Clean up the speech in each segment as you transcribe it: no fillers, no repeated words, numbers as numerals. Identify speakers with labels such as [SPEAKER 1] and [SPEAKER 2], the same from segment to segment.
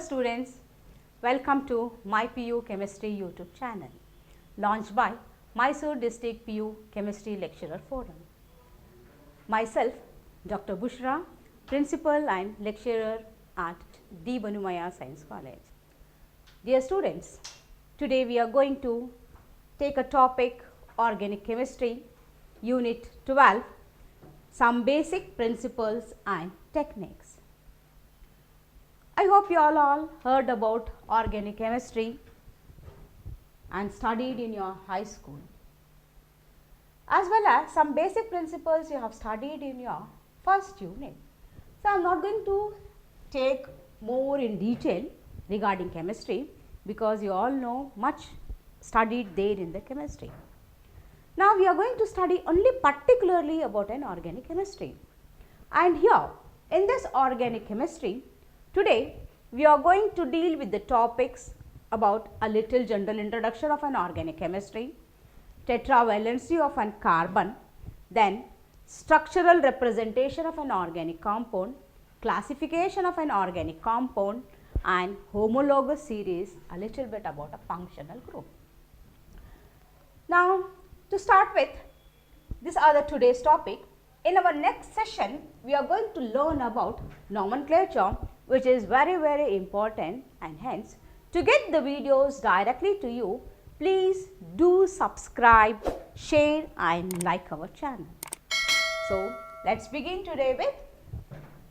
[SPEAKER 1] students, welcome to MyPU Chemistry YouTube channel launched by Mysore District PU Chemistry Lecturer Forum. Myself Dr. Bushra, Principal and Lecturer at D. Banumaya Science College. Dear students, today we are going to take a topic Organic Chemistry Unit 12, some basic principles and techniques. I hope you all heard about organic chemistry and studied in your high school, as well as some basic principles you have studied in your first unit. So, I am not going to take more in detail regarding chemistry because you all know much studied there in the chemistry. Now, we are going to study only particularly about an organic chemistry, and here in this organic chemistry, today we are going to deal with the topics about a little general introduction of an organic chemistry, tetravalency of an carbon, then structural representation of an organic compound, classification of an organic compound, and homologous series, a little bit about a functional group. Now, to start with, these are the today's topic. In our next session, we are going to learn about nomenclature, which is very important, and hence to get the videos directly to you, please do subscribe, share and like our channel. So, let us begin today with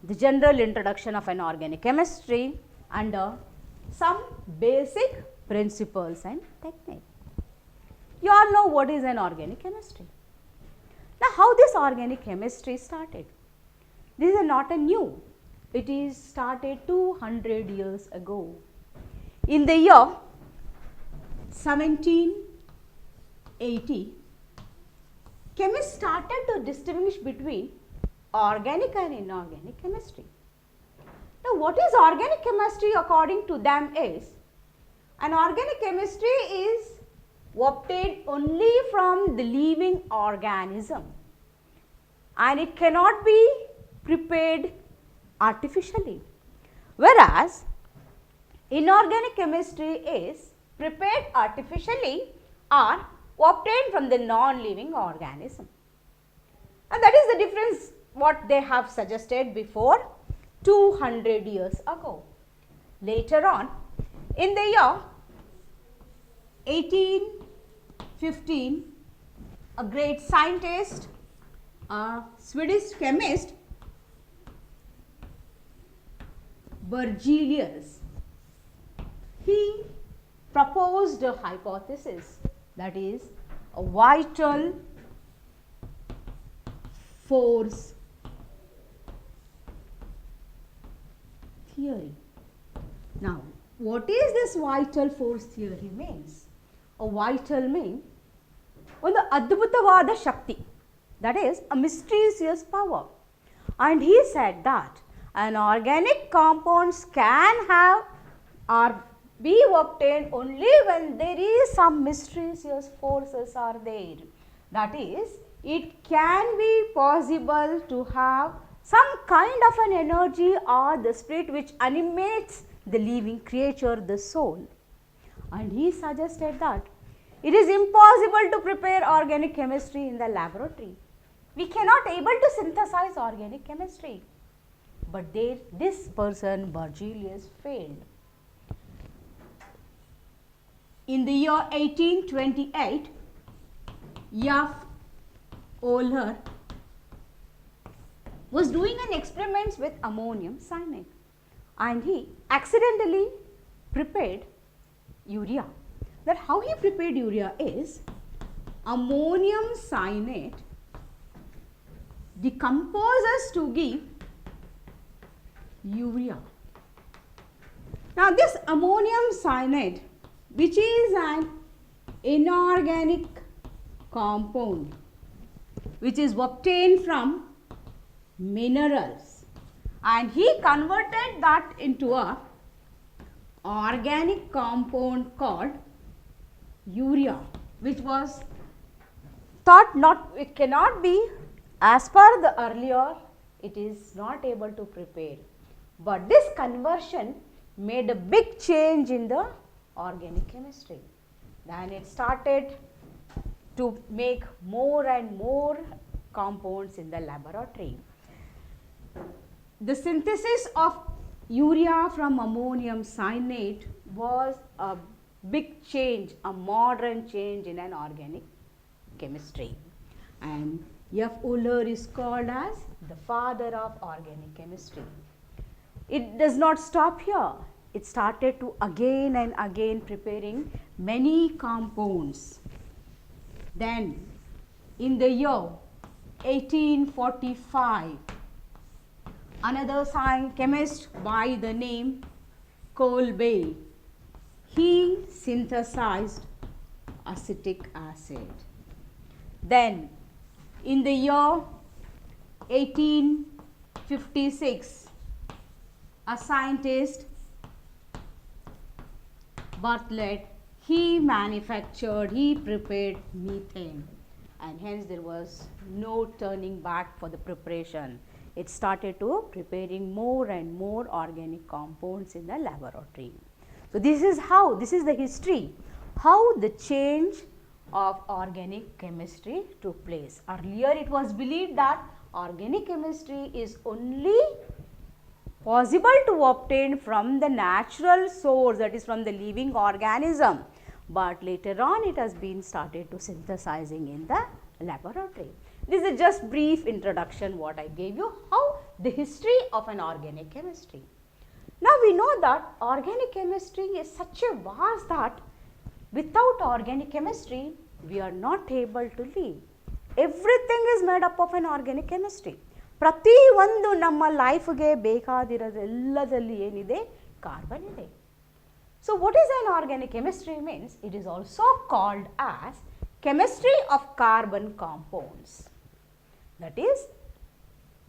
[SPEAKER 1] the general introduction of an organic chemistry under some basic principles and techniques. You all know what is an organic chemistry. Now, how this organic chemistry started? This is not a new. It is started 200 years ago. In the year 1780, chemists started to distinguish between organic and inorganic chemistry. Now, what is organic chemistry according to them is, an organic chemistry is obtained only from the living organism and it cannot be prepared artificially, whereas inorganic chemistry is prepared artificially or obtained from the non-living organism. And that is the difference what they have suggested before 200 years ago. Later on, in the year 1815, a great scientist, a Swedish chemist, Berzelius, he proposed a hypothesis, that is a vital force theory. Now, what is this vital force theory means? A vital means ಒಂದು ಅದ್ಭುತವಾದ ಶಕ್ತಿ, that is a mysterious power, and he said that an organic compounds can have or be obtained only when there is some mysterious forces are there. That is, it can be possible to have some kind of an energy or the spirit which animates the living creature, the soul. And he suggested that it is impossible to prepare organic chemistry in the laboratory. We cannot able to synthesize organic chemistry. But this person Berzelius failed. In the year 1828, F. Euler was doing an experiment with ammonium cyanide and he accidentally prepared urea. That how he prepared urea is, ammonium cyanide decomposes to give urea. Now, this ammonium cyanide, which is an inorganic compound which is obtained from minerals, and he converted that into a organic compound called urea, which was thought it cannot be, as per the earlier, it is not able to prepare. But this conversion made a big change in the organic chemistry. Then it started to make more and more compounds in the laboratory. The synthesis of urea from ammonium cyanate was a big change, a modern change in an organic chemistry. And F. Euler is called as the father of organic chemistry. It does not stop here. It started to again and again preparing many compounds. Then in the year 1845, another chemist by the name Kolbe, he synthesized acetic acid. Then in the year 1856, a scientist, Bartlett, he prepared methane, and hence there was no turning back for the preparation. It started to preparing more and more organic compounds in the laboratory. So this is the history, how the change of organic chemistry took place. Earlier it was believed that organic chemistry is only possible to obtain from the natural source, that is from the living organism, but later on it has been started to synthesizing in the laboratory. This is just brief introduction what I gave you, how the history of an organic chemistry. Now we know that organic chemistry is such a vast that without organic chemistry we are not able to live. Everything is made up of an organic chemistry. ಪ್ರತಿ ಒಂದು ನಮ್ಮ ಲೈಫ್ಗೆ ಬೇಕಾದಿರೋದೆಲ್ಲದಲ್ಲಿ ಏನಿದೆ, carbon ಇದೆ. So what is an organic chemistry means? It is also called as chemistry of carbon compounds. That is,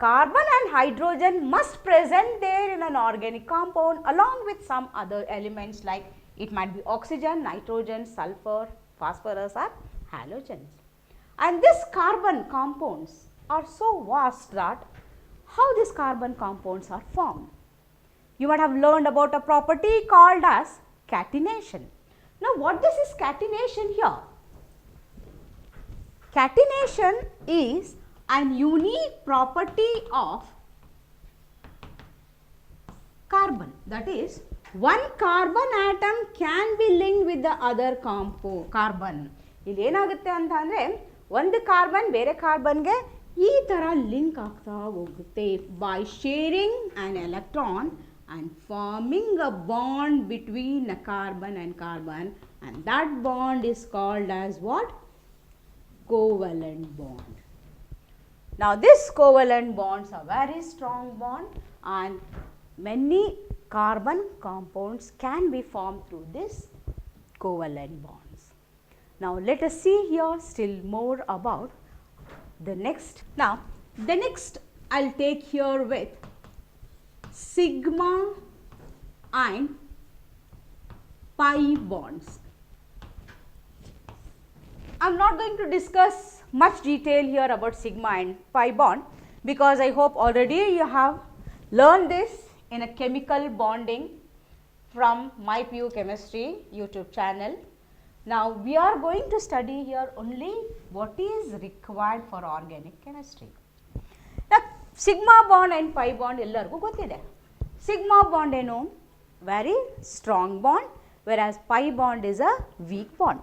[SPEAKER 1] carbon and hydrogen must present there in an organic compound along with some other elements like it might be oxygen, nitrogen, sulfur, phosphorus or halogens. And these carbon compounds are so vast that how these carbon compounds are formed. You might have learned about a property called as catenation. Now what this is catenation here? Catenation is an unique property of carbon. That is, one carbon atom can be linked with the other carbon. ಇಲ್ಲಿ ಏನಾಗುತ್ತೆ ಅಂತ ಅಂದರೆ ಒಂದು carbon ಬೇರೆ ಕಾರ್ಬನ್ಗೆ ಈ ಥರ link ಆಗ್ತಾ ಹೋಗುತ್ತೆ by sharing an electron and forming a bond between a carbon and carbon, and that bond is called as what? Covalent bond. Now this covalent bonds are very strong bond and many carbon compounds can be formed through this covalent bonds. Now let us see here still more about the next. Now the next I will take here with sigma and pi bonds. I am not going to discuss much detail here about sigma and pi bond because I hope already you have learned this in a chemical bonding from MyPU Chemistry YouTube channel. Now we are going to study here only what is required for organic chemistry. Now sigma bond and pi bond ಎಲ್ಲರಿಗೂ ಗೊತ್ತಿದೆ. Sigma bond ಏನು? Very strong bond, whereas pi bond is a weak bond.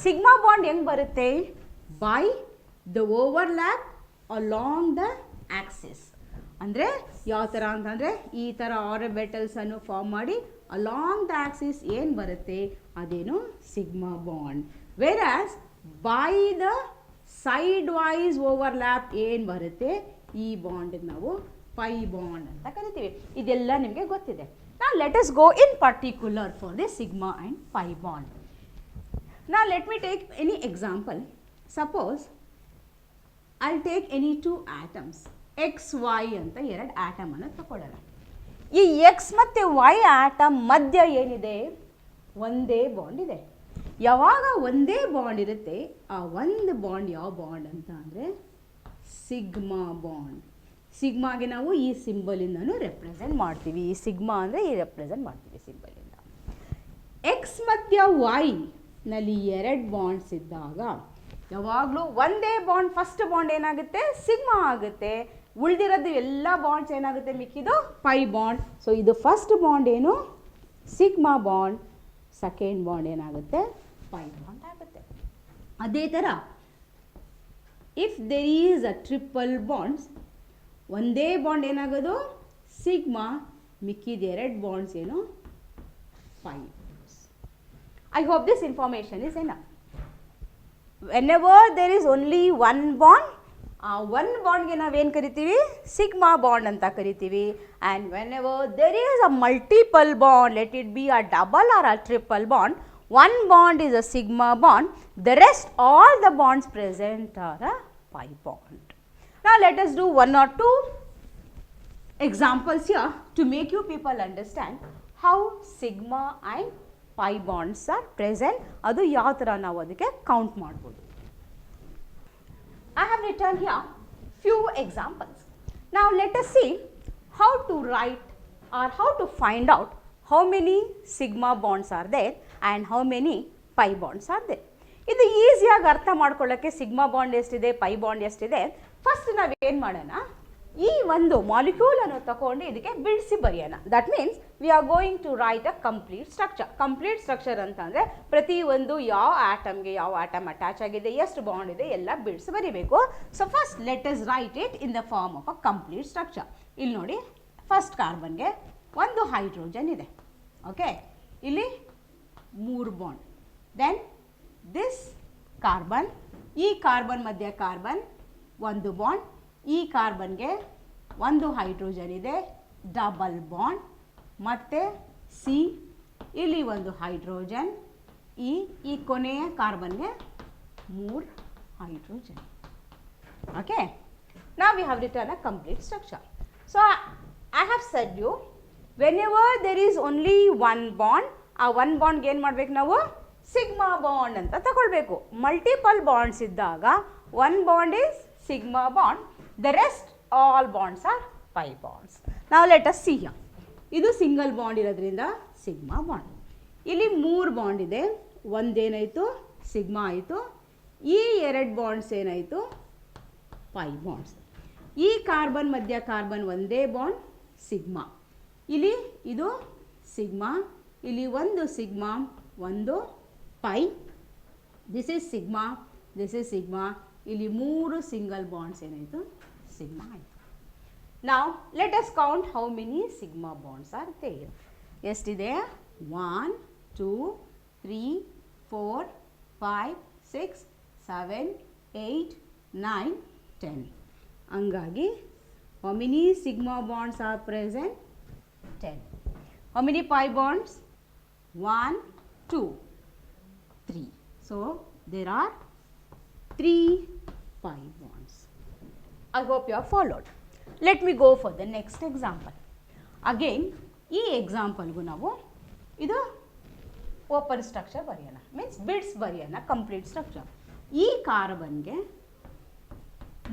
[SPEAKER 1] Sigma bond ಹೆಂಗೆ ಬರುತ್ತೆ? By the overlap along the axis. ಅಂದರೆ ಯಾವ ಥರ ಅಂತಂದರೆ ಈ ಥರ ಆರ್ಬಿಟಲ್ಸ್ ಅನ್ನು ಫಾರ್ಮ್ ಮಾಡಿ ಅಲಾಂಗ್ ದ ಆಕ್ಸಿಸ್ ಏನು ಬರುತ್ತೆ ಅದೇನು sigma bond. Whereas by the side wise overlap ಏನು ಬರುತ್ತೆ ಈ ಬಾಂಡ್ ನಾವು ಪೈ ಬಾಂಡ್ ಅಂತ ಕರಿತೀವಿ. ಇದೆಲ್ಲ ನಿಮಗೆ ಗೊತ್ತಿದೆ. Now let us go in particular for the sigma and pi bond. Now let me take any example. Suppose I'll take any two atoms x y ಅಂತ ಎರಡು ಆಟಮ್ ಅನ್ನು ತಗೊಳ್ಳೋಣ. ಈ x ಮತ್ತು y ಆಟಮ್ ಮಧ್ಯ ಏನಿದೆ ಒಂದೇ ಬಾಂಡ್ ಇದೆ. ಯಾವಾಗ ಒಂದೇ ಬಾಂಡ್ ಇರುತ್ತೆ ಆ ಒಂದು ಬಾಂಡ್ ಯಾವ ಬಾಂಡ್ ಅಂತ ಅಂದರೆ ಸಿಗ್ಮಾ ಬಾಂಡ್. ಸಿಗ್ಮಾಗೆ ನಾವು ಈ ಸಿಂಬಲಿಂದನೂ ರೆಪ್ರೆಸೆಂಟ್ ಮಾಡ್ತೀವಿ. ಈ ಸಿಗ್ಮಾ ಅಂದರೆ ಈ ರೆಪ್ರೆಸೆಂಟ್ ಮಾಡ್ತೀವಿ ಸಿಂಬಲಿಂದ. ಎಕ್ಸ್ ಮತ್ತು ವೈ ನಲ್ಲಿ 2 ಬಾಂಡ್ಸ್ ಇದ್ದಾಗ ಯಾವಾಗಲೂ ಒಂದೇ ಬಾಂಡ್, ಫಸ್ಟ್ ಬಾಂಡ್ ಏನಾಗುತ್ತೆ ಸಿಗ್ಮಾ ಆಗುತ್ತೆ. ಉಳಿದಿರೋದು ಎಲ್ಲ ಬಾಂಡ್ಸ್ ಏನಾಗುತ್ತೆ ಮಿಕ್ಕಿದು ಪೈ ಬಾಂಡ್. ಸೊ ಇದು ಫಸ್ಟ್ ಬಾಂಡ್ ಏನು ಸಿಗ್ಮಾ ಬಾಂಡ್, ಸೆಕೆಂಡ್ ಬಾಂಡ್ ಏನಾಗುತ್ತೆ ಪೈ ಬಾಂಡ್ ಆಗುತ್ತೆ. ಅದೇ ಥರ if there is a triple bonds, ಒಂದೇ ಬಾಂಡ್ ಏನಾಗೋದು ಸಿಗ್ಮಾ, ಮಿಕ್ಕಿದ 2 ಬಾಂಡ್ಸ್ ಏನು pi bonds. I hope this information is enough. whenever there is only one bond, ಆ ಒನ್ ಬಾಂಡ್ಗೆ ನಾವೇನು ಕರಿತೀವಿ ಸಿಗ್ಮಾ ಬಾಂಡ್ ಅಂತ ಕರಿತೀವಿ. And whenever there is a multiple bond, let it be a double or a triple bond, one bond is a sigma bond, the rest all the bonds present are a pi bond. Now let us do 1 or 2 examples here to make you people understand how sigma and pi bonds are present. ಅದು ಯಾವ ಥರ ನಾವು ಅದಕ್ಕೆ count ಮಾಡ್ಬೋದು. I have written here few examples. Now let us see how to write or how to find out how many sigma bonds are there and how many pi bonds are there. ಇದು ಈಸಿಯಾಗಿ ಅರ್ಥ ಮಾಡ್ಕೊಳ್ಳೋಕ್ಕೆ sigma bond ಎಷ್ಟಿದೆ, pi bond ಎಷ್ಟಿದೆ, first ನಾವು ಏನು ಮಾಡೋಣ, ಈ ಒಂದು ಮಾಲಿಕ್ಯೂಲನ್ನು ತಗೊಂಡು ಇದಕ್ಕೆ ಬಿಡಿಸಿ ಬರೆಯೋಣ. That means we are going to write a complete structure. Complete structure ಅಂತಂದರೆ ಪ್ರತಿಯೊಂದು ಯಾವ ಆಟಮ್ಗೆ ಯಾವ ಆಟಮ್ ಅಟ್ಯಾಚ್ ಆಗಿದೆ, ಎಷ್ಟು ಬಾಂಡ್ ಇದೆ ಎಲ್ಲ ಬಿಡಿಸಿ ಬರೀಬೇಕು. So first let us write it in the form of a complete structure. ಇಲ್ಲಿ ನೋಡಿ, ಫಸ್ಟ್ ಕಾರ್ಬನ್ಗೆ ಒಂದು ಹೈಡ್ರೋಜನ್ ಇದೆ. ಓಕೆ, ಇಲ್ಲಿ 3 ಬಾಂಡ್. ದೆನ್ ದಿಸ್ ಕಾರ್ಬನ್, ಈ ಕಾರ್ಬನ್ ಮಧ್ಯ ಕಾರ್ಬನ್ ಒಂದು ಬಾಂಡ್, ಈ ಕಾರ್ಬನ್ಗೆ ಒಂದು ಹೈಡ್ರೋಜನ್ ಇದೆ, ಡಬಲ್ ಬಾಂಡ್, ಮತ್ತು ಸಿ ಇಲ್ಲಿ ಒಂದು ಹೈಡ್ರೋಜನ್, ಈ ಕೊನೆಯ ಕಾರ್ಬನ್ಗೆ 3 hydrogen. Okay, now we have written a complete structure. So I have said you whenever there is only one bond, ಆ one bond ಏನು ಮಾಡಬೇಕು ನಾವು ಸಿಗ್ಮಾ ಬಾಂಡ್ ಅಂತ ತಗೊಳ್ಬೇಕು. ಮಲ್ಟಿಪಲ್ ಬಾಂಡ್ಸ್ ಇದ್ದಾಗ one bond is sigma bond, the rest all bonds are pi bonds. ನಾವು let us see here. ಇದು single bond ಇರೋದ್ರಿಂದ ಸಿಗ್ಮಾ ಬಾಂಡ್. ಇಲ್ಲಿ 3 ಬಾಂಡ್ ಇದೆ, ಒಂದೇನಾಯಿತು ಸಿಗ್ಮಾ ಆಯಿತು, ಈ 2 ಬಾಂಡ್ಸ್ ಏನಾಯಿತು ಪೈ ಬಾಂಡ್ಸ್. ಈ ಕಾರ್ಬನ್ ಮಧ್ಯ ಕಾರ್ಬನ್ ಒಂದೇ ಬಾಂಡ್ ಸಿಗ್ಮಾ, ಇಲ್ಲಿ ಇದು ಸಿಗ್ಮಾ, ಇಲ್ಲಿ ಒಂದು ಸಿಗ್ಮಾ ಒಂದು pi, this is sigma, this is sigma, ಇಲ್ಲಿ 3 ಸಿಂಗಲ್ ಬಾಂಡ್ಸ್ ಏನಾಯಿತು ಸಿಗ್ಮಾ ಆಯಿತು. ನಾವು let us count how many sigma bonds are there. ಎಷ್ಟಿದೆ 1 2 3 4 5 6 7 8 9 10. ಹಂಗಾಗಿ how many sigma bonds are present? 10. How many pi bonds? 1 2 3. So there are 3 pi bonds. I hope you have followed. Let me go for the next example. Again ಈ ಎಕ್ಸಾಂಪಲ್ಗೂ ನಾವು ಇದು open structure ಬರೆಯೋಣ, means ಬಿಡ್ಸ್ ಬರೆಯೋಣ, complete structure. ಈ ಕಾರ್ಬನ್ಗೆ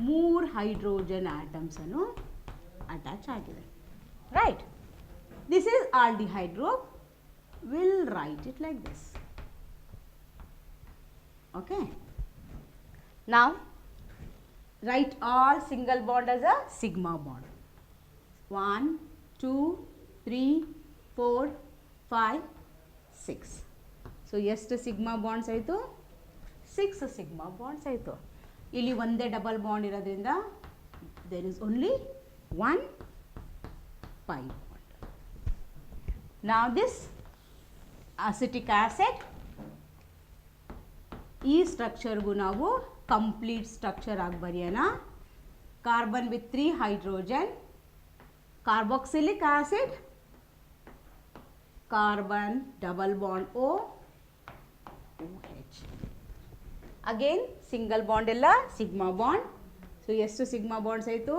[SPEAKER 1] 3 hydrogen ಆಟಮ್ಸನ್ನು attach ಆಗಿದೆ, right. This is aldehyde group. Will write it like this. Okay, ನಾವು write all single bond as a sigma bond. 1 2 3 4 5 6. So ಎಷ್ಟು sigma bonds ಆಯಿತು 6 ಸಿಗ್ಮಾ ಬಾಂಡ್ಸ್ ಆಯಿತು. ಇಲ್ಲಿ ಒಂದೇ ಡಬಲ್ ಬಾಂಡ್ ಇರೋದ್ರಿಂದ there is only 1 pi bond. Now this acetic acid, ಈ ಸ್ಟ್ರಕ್ಚರ್ಗೂ ನಾವು complete structure ಆಗಿ ಬರೆಯೋಣ. Carbon with 3 hydrogen, carboxylic acid, carbon double bond O, OH. Again single bond ಎಲ್ಲ ಸಿಗ್ಮಾ ಬಾಂಡ್. ಸೊ ಎಷ್ಟು ಸಿಗ್ಮಾ ಬಾಂಡ್ಸ್ ಆಯಿತು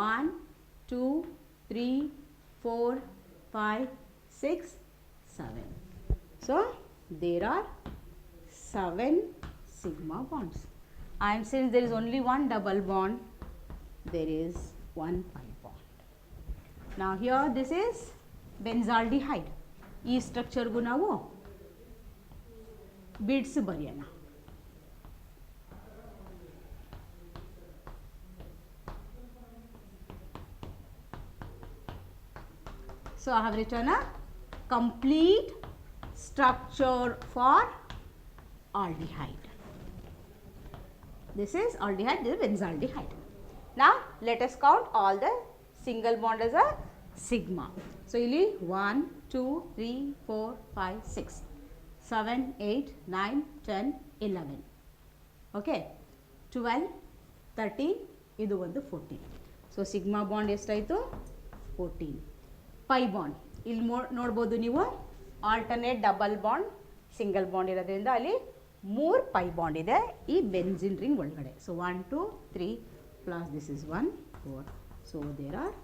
[SPEAKER 1] 1 2 3 4 5 6 7. So there are 7 sigma bonds. And since there is only one double bond, there is 1 pi bond. Now here this is benzaldehyde. ಈ ಸ್ಟ್ರಕ್ಚರ್ಗೂ ನಾವು ಬಿಡ್ಸ್ ಬರೆಯೋಣ. So I have written a complete structure for aldehyde. This is aldehyde, this is benzaldehyde. Now let us count all the single bond as a sigma. So ಇಲ್ಲಿ 1, 2, 3, 4, 5, 6, 7, 8, 9, 10, 11. Okay, 12, 13, ಇದು ಒಂದು 14. So sigma bond ಎಷ್ಟಾಯಿತು? 14. Pi bond ಇಲ್ಲಿ ನೋಡ್ಬೋದು ನೀವು, alternate double bond single bond ಇರೋದ್ರಿಂದ ಅಲ್ಲಿ 3 pi bond ಇದೆ ಈ ಬೆನ್ಸಿನ್ ರಿಂಗ್ ಒಳಗಡೆ. So 1, 2, 3 plus this is 1, 4. So there are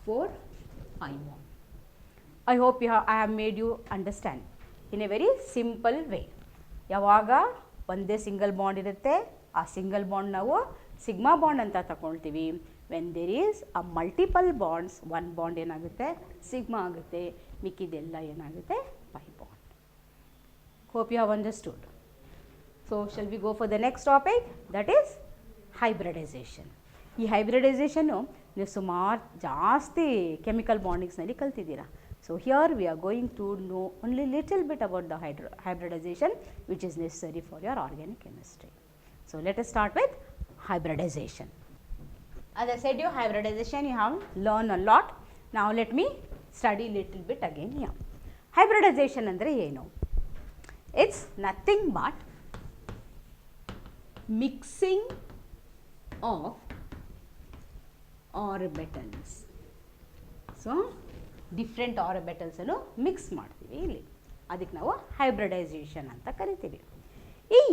[SPEAKER 1] 4 pi bond. I hope I have made you understand in a very simple way. ಯಾವಾಗ ಒಂದೇ ಸಿಂಗಲ್ ಬಾಂಡ್ ಇರುತ್ತೆ ಆ single bond ನಾವು ಸಿಗ್ಮಾ ಬಾಂಡ್ ಅಂತ ತಗೊಳ್ತೀವಿ. when there is a multiple bonds, one bond ಏನಾಗುತ್ತೆ sigma ಆಗುತ್ತೆ, ಮಿಕ್ಕಿದೆಲ್ಲ ಏನಾಗುತ್ತೆ pi bond. Hope you have understood. So shall we go for the next topic, that is hybridization. ಈ ಹೈಬ್ರಿಡೈಸೇಷನ್ನು ನೀವು ಸುಮಾರು ಜಾಸ್ತಿ ಕೆಮಿಕಲ್ ಬಾಂಡಿಂಗ್ಸ್ನಲ್ಲಿ ಕಲ್ತಿದ್ದೀರಾ. So here we are going to know only little bit about the hybridization which is necessary for your organic chemistry. So let us start with hybridization. As I said you, hybridization you have learned a lot. Now let me study little bit again here. Hybridization andre ಏನು? It's nothing but mixing of orbitals. So different orbitals ಅನ್ನು mix ಮಾಡ್ತೀವಿ ಇಲ್ಲಿ, ಅದಕ್ಕೆ ನಾವು hybridisation ಅಂತ ಕರಿತೀವಿ. ಈ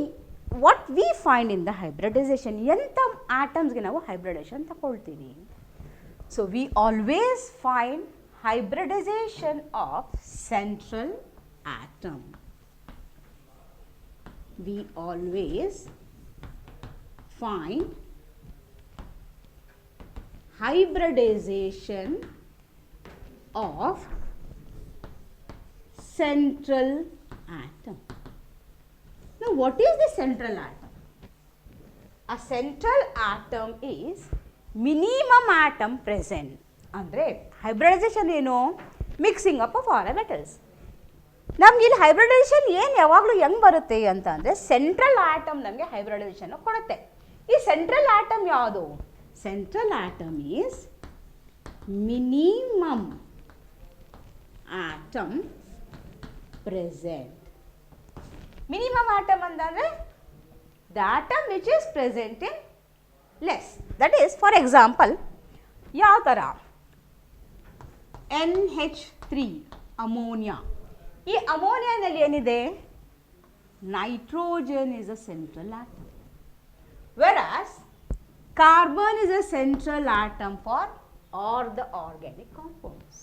[SPEAKER 1] what we find in the hybridization, ಎಂಥ ಆಟಮ್ಸ್ಗೆ ನಾವು ಹೈಬ್ರಿಡೈಸೇಷನ್ ತಗೊಳ್ತೀವಿ. So we always find hybridization of central atom. We always find hybridization of central atom. Now what is the central atom? A central atom is minimum atom present. ಅಂದರೆ hybridisation ಏನು? Mixing up of orbitals. ನಮ್ಗೆ ಇಲ್ಲಿ hybridisation ಏನು ಯಾವಾಗಲೂ ಹೆಂಗೆ ಬರುತ್ತೆ ಅಂತ ಅಂದರೆ ಸೆಂಟ್ರಲ್ ಆಟಮ್ ನಮಗೆ ಹೈಬ್ರಿಡೈಸೇಷನ್ ಕೊಡುತ್ತೆ. ಈ ಸೆಂಟ್ರಲ್ ಆಟಮ್ ಯಾವುದು? Central atom is minimum atom present. Minimum atom ಅಂತಂದರೆ the atom which is present in less. That is for example ಯಾವ ಥರ NH3 ಅಮೋನಿಯಾ. ಈ ಅಮೋನಿಯಾದಲ್ಲಿ ಏನಿದೆ? Nitrogen is a central atom, whereas carbon is a central atom for all the organic compounds.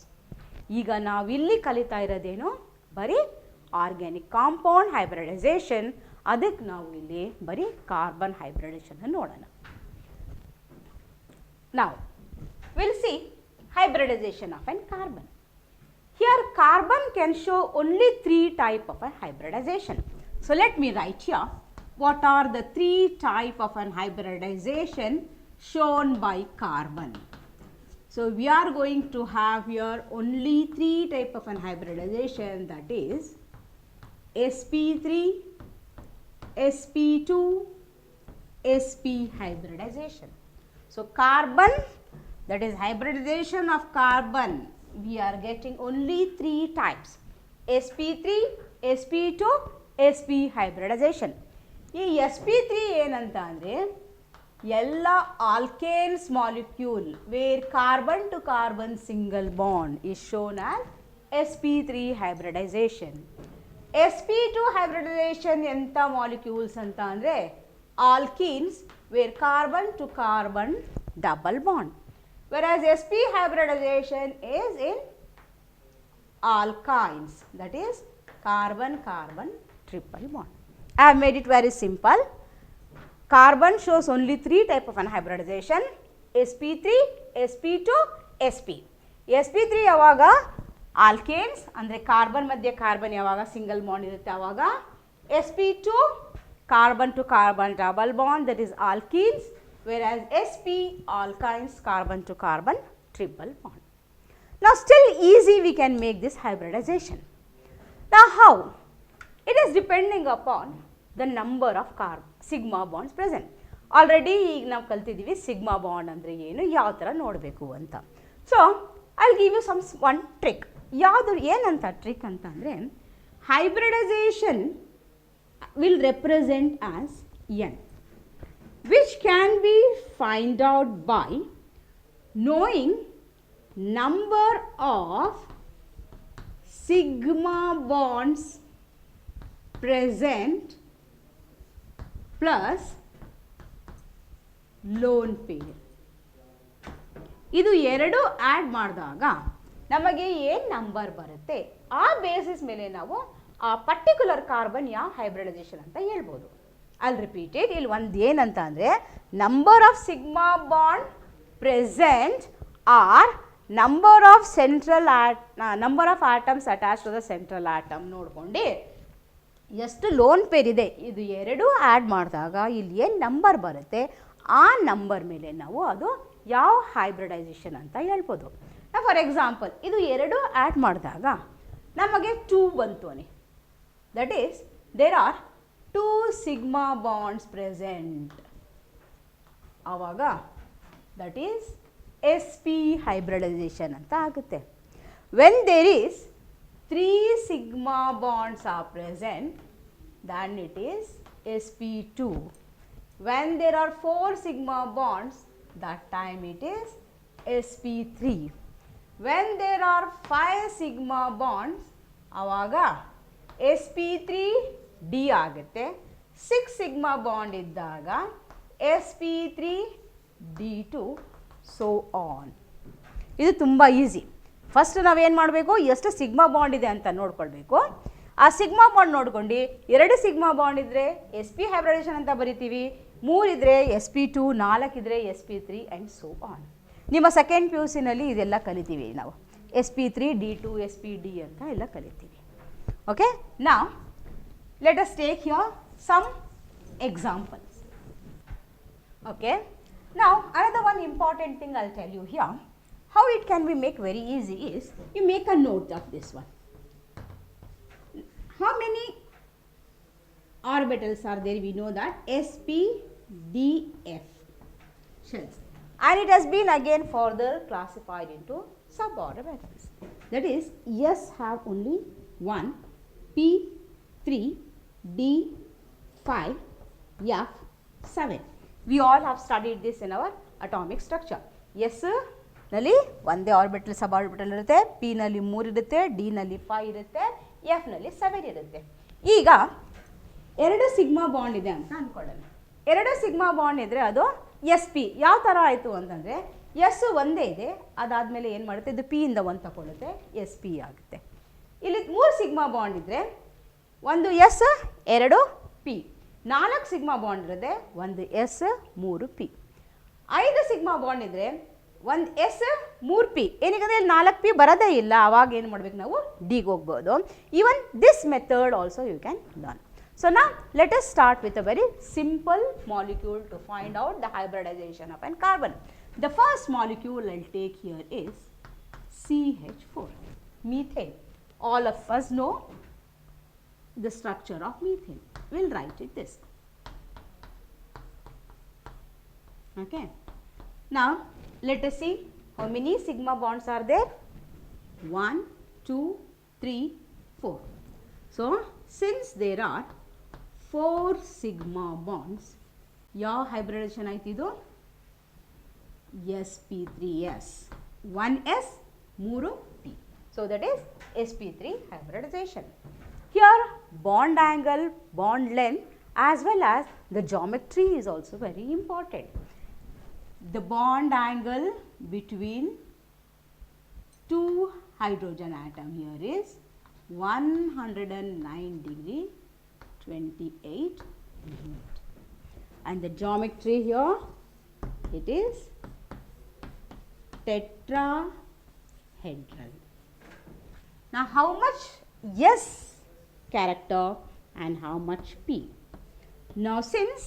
[SPEAKER 1] ಈಗ ನಾವಿಲ್ಲಿ ಕಲಿತಾ ಇರೋದೇನು? ಬರೀ ಆರ್ಗ್ಯಾನಿಕ್ ಕಾಂಪೌಂಡ್ ಹೈಬ್ರಿಡೈಸೇಷನ್. ಅದಕ್ಕೆ ನಾವು ಇಲ್ಲಿ ಬರೀ ಕಾರ್ಬನ್ ಹೈಬ್ರಿಡೈಸೇಷನ್ ನೋಡೋಣ. Now we'll see hybridization of an carbon. Here carbon can show only 3 type of a hybridization. So let me write here what are the 3 type of an hybridization shown by carbon. So we are going to have here only 3 type of an hybridization, that is sp3, sp2, sp hybridization. So carbon, that is hybridization of carbon, we are getting only 3 types: sp3, sp2, sp hybridization. ಈ sp3 ಏನಂತ ಅಂದರೆ ಎಲ್ಲ alkanes molecule where carbon to carbon single bond is shown as sp3 hybridization. sp2 hybridization ಎಂಥ molecules ಅಂತ ಅಂದರೆ alkenes where carbon to carbon double bond, whereas sp hybridization is in alkynes, that is carbon carbon triple bond. I have made it very simple. Carbon shows only 3 type of an hybridization: sp3, sp to sp. sp3 ಯಾವಾಗ alkanes ಅಂದರೆ carbon ಮಧ್ಯೆ carbon ಯಾವಾಗ single bond ಇರುತ್ತೆ ಆವಾಗ sp2 carbon to carbon double bond, that is alkenes, whereas sp alkynes carbon to carbon triple bond. Now still easy we can make this hybridization. Now how? It is depending upon the number of sigma bonds present. Already ಈಗ ನಾವು ಕಲ್ತಿದ್ದೀವಿ sigma bond ಅಂದರೆ ಏನು, ಯಾವ ಥರ ನೋಡಬೇಕು ಅಂತ. So I will give you one trick. ಯಾವುದು ಏನಂತ ಟ್ರಿಕ್ ಅಂತ ಅಂದರೆ hybridization will represent as n, which can be find out by knowing number of sigma bonds present plus lone pair. ಇದು ಎರಡು ಆ್ಯಡ್ ಮಾಡಿದಾಗ ನಮಗೆ ಏನು ನಂಬರ್ ಬರುತ್ತೆ ಆ ಬೇಸಿಸ್ ಮೇಲೆ ನಾವು ಆ ಪರ್ಟಿಕ್ಯುಲರ್ ಕಾರ್ಬನ್ ಯಾವ ಹೈಬ್ರಿಡೈಸೇಷನ್ ಅಂತ ಹೇಳ್ಬೋದು. ಅಲ್ಲಿ ರಿಪೀಟೆಡ್ ಇಲ್ಲಿ ಒಂದು ಏನಂತ ಅಂದರೆ number of sigma bond present or number of number of atoms attach to the central atom ನೋಡ್ಕೊಂಡು ಎಷ್ಟು ಲೋನ್ ಪೇರ್ ಇದೆ ಇದು ಎರಡು ಆ್ಯಡ್ ಮಾಡಿದಾಗ ಇಲ್ಲಿ ಏನು ನಂಬರ್ ಬರುತ್ತೆ ಆ ನಂಬರ್ ಮೇಲೆ ನಾವು ಅದು ಯಾವ ಹೈಬ್ರಿಡೈಸೇಷನ್ ಅಂತ ಹೇಳ್ಬೋದು. ಫಾರ್ ಎಕ್ಸಾಂಪಲ್ ಇದು ಎರಡು ಆ್ಯಡ್ ಮಾಡಿದಾಗ ನಮಗೆ 2 ಬಂತು ಅನಿ, that is there are 2 sigma bonds present. ಆವಾಗ that is sp hybridization ಅಂತ ಆಗುತ್ತೆ. When there is 3 sigma bonds are present, then it is sp2. When there are 4 sigma bonds, that time it is sp3. When there are 5 sigma bonds, ಆವಾಗ sp3d ಆಗುತ್ತೆ. 6 sigma bond ಇದ್ದಾಗ sp3d2 so on. ಇದು ತುಂಬ easy. First ನಾವೇನು ಮಾಡಬೇಕು, ಎಷ್ಟು sigma bond ಇದೆ ಅಂತ ನೋಡ್ಕೊಳ್ಬೇಕು. ಆ ಸಿಗ್ಮಾ ಬಾಂಡ್ ನೋಡ್ಕೊಂಡು 2 ಸಿಗ್ಮಾ ಬಾಂಡ್ ಇದ್ದರೆ sp ಹೈಬ್ರಿಡೇಷನ್ ಅಂತ ಬರಿತೀವಿ, 3 ಇದ್ದರೆ sp2, 4 ಇದ್ದರೆ sp3 ಆ್ಯಂಡ್ so on. ನಿಮ್ಮ ಸೆಕೆಂಡ್ ಪಿ ಯು ಸಿನಲ್ಲಿ ಇದೆಲ್ಲ ಕಲಿತೀವಿ ನಾವು, sp3d2 spd ಅಂತ ಎಲ್ಲ ಕಲಿತೀವಿ. Okay, now let us take here some examples. Okay, now another one important thing I'll tell you here, how it can be make very easy is you make a note of this one. How many orbitals are there? We know that sp,d,f shells, and it has been again further classified into suborbitals. That is, s have only 1, p 3, d 5, f 7. We all have studied this in our atomic structure. s ನಲ್ಲಿ ಒಂದೇ orbital ಸಬ್ orbital ಇರುತ್ತೆ, p ನಲ್ಲಿ 3 ಇರುತ್ತೆ, d ನಲ್ಲಿ 5 ಇರುತ್ತೆ, f ನಲ್ಲಿ 7 ಇರುತ್ತೆ. ಈಗ 2 ಸಿಗ್ಮಾ ಬಾಂಡ್ ಇದೆ ಅಂತ ಅಂದ್ಕೊಳ್ಳೋಣ. 2 ಸಿಗ್ಮಾ ಬಾಂಡ್ ಇದ್ದರೆ ಅದು sp ಯಾವ ಥರ ಆಯಿತು ಅಂತಂದರೆ s ಒಂದೇ ಇದೆ, ಅದಾದಮೇಲೆ ಏನು ಮಾಡುತ್ತೆ ಇದು p ಇಂದ 1 ತಗೊಳ್ಳುತ್ತೆ, sp ಆಗುತ್ತೆ. ಇಲ್ಲಿ 3 ಸಿಗ್ಮಾ ಬಾಂಡ್ ಇದ್ದರೆ ಒಂದು s 2 p, 4 ಸಿಗ್ಮಾ ಬಾಂಡ್ ಇರುತ್ತೆ, ಒಂದು s 3 p. 5 ಸಿಗ್ಮಾ ಬಾಂಡ್ ಇದ್ದರೆ ಒಂದು s 3 p, ಏನಕ್ಕಂದರೆ ಇಲ್ಲಿ 4 p ಬರೋದೇ ಇಲ್ಲ, ಆವಾಗ ಏನು ಮಾಡಬೇಕು ನಾವು ಡಿಗೆ ಹೋಗ್ಬೋದು. Even this method also you can learn. So now let us start with a very simple molecule to find out the hybridization of an carbon. The first molecule I'll take here is CH4, methane. All of us know the structure of methane. We'll write it this. Okay. Now let us see how many sigma bonds are there. 1, 2, 3, 4. So since there are 4 sigma bonds, ಯಾವ hybridization ಆಯ್ತು ಇದು sp3s, 1s 3p. So that is sp3 hybridization. Here bond angle, bond length as well as the geometry is also very important. The bond angle between 2 hydrogen atom here is 109 degree 28 minute, and the geometry here it is tetrahedral. Now, how much S character and how much P? Now, since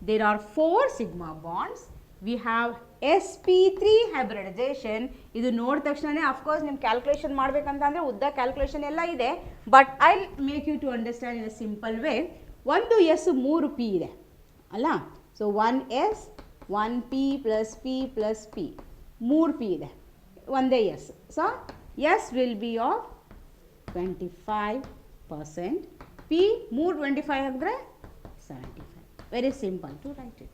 [SPEAKER 1] there are 4 sigma bonds, we have sp3 hybridization. ಇದು ನೋಡಿದ ತಕ್ಷಣನೇ of course ನಿಮ್ಮ calculation ಮಾಡಬೇಕಂತಂದರೆ ಉದ್ದ calculation ಎಲ್ಲ ಇದೆ, but I make you to understand in a simple way. ಒಂದು S 3 P ಇದೆ ಅಲ್ಲ, so 1 S 1 P plus P plus P 3 P ಇದೆ, ಒಂದೇ S. So S will be of 25%, P 3 25 ಆಗಿದ್ರೆ 75. Very simple to write it.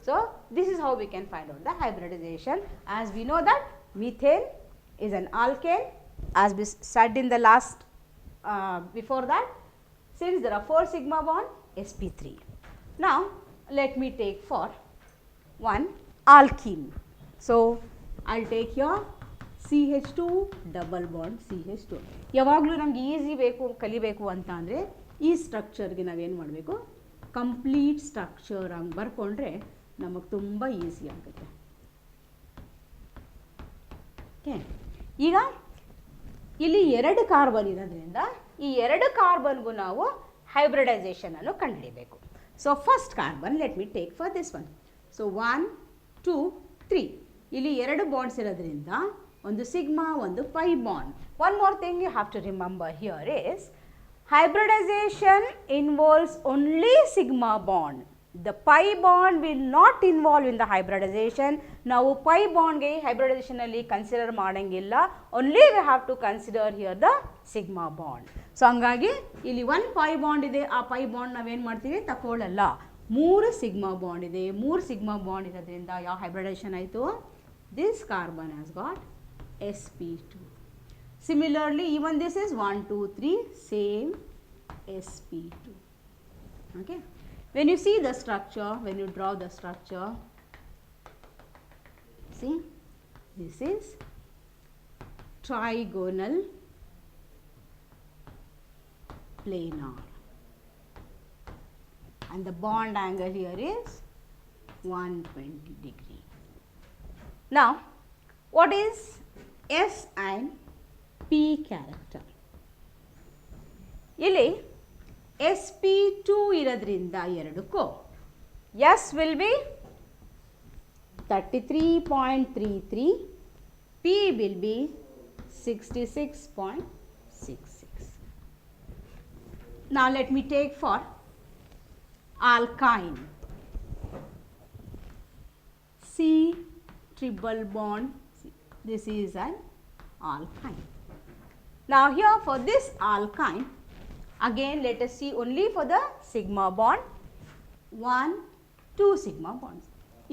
[SPEAKER 1] So, this is how we can find out the hybridization. As we know that methane is an alkane, as we said in the last before that, since there are 4 sigma bond, sp3. Now, let me take for one alkene. So, I will take here CH2 double bond CH2. ಯಾವಾಗಲೂ ನಮಗೆ easy ಬೇಕು ಕಲಿಬೇಕು ಅಂತ ಅಂದರೆ ಈ ಸ್ಟ್ರಕ್ಚರ್ಗೆ ನಾವೇನು ಮಾಡಬೇಕು, complete structure ಹಂಗೆ ಬರ್ಕೊಂಡ್ರೆ ನಮಗೆ ತುಂಬ ಈಸಿ ಆಗುತ್ತೆ. ಓಕೆ, ಈಗ ಇಲ್ಲಿ 2 ಕಾರ್ಬನ್ ಇರೋದ್ರಿಂದ ಈ 2 ಕಾರ್ಬನ್ಗೂ ನಾವು ಹೈಬ್ರಿಡೈಸೇಷನನ್ನು ಕಂಡುಹಿಡಿಯಬೇಕು. So first carbon let me take for this one. So 1 2 3 ಇಲ್ಲಿ 2 ಬಾಂಡ್ಸ್ ಇರೋದ್ರಿಂದ ಒಂದು ಸಿಗ್ಮಾ ಒಂದು pi bond. One more thing you have to remember here is hybridization involves only sigma bond. The pi bond will not involve in the hybridization. ನಾವು pi bond ಗೆ hybridization ಅಲ್ಲಿ consider ಮಾಡಂಗಿಲ್ಲ. Only we have to consider here the sigma bond. So ಹಂಗಾಗಿ ಇಲ್ಲಿ 1 pi bond ಇದೆ, ಆ pi bond ನಾವೇನು ಮಾಡ್ತೀವಿ ತಗೊಳ್ಳಲ್ಲ. 3 sigma bond ಇದೆ, 3 sigma bond ಇರೋದ್ರಿಂದ ಯಾವ hybridization ಆಯಿತು? This carbon has got sp2. Similarly, even this is 1 2 3 same sp2. Okay. When you see the structure, when you draw the structure, see this is trigonal planar and the bond angle here is 120 degree. Now, what is S and P character? ಇಲ್ಲಿ sp2 ಇರೋದ್ರಿಂದ ಎರಡಕ್ಕೂ S will be 33.33, P will be 66.66. Now let me take for alkyne. C triple bond, this is an alkyne. Now here for this alkyne, again let us see only for the sigma bond, 1 2 sigma bonds.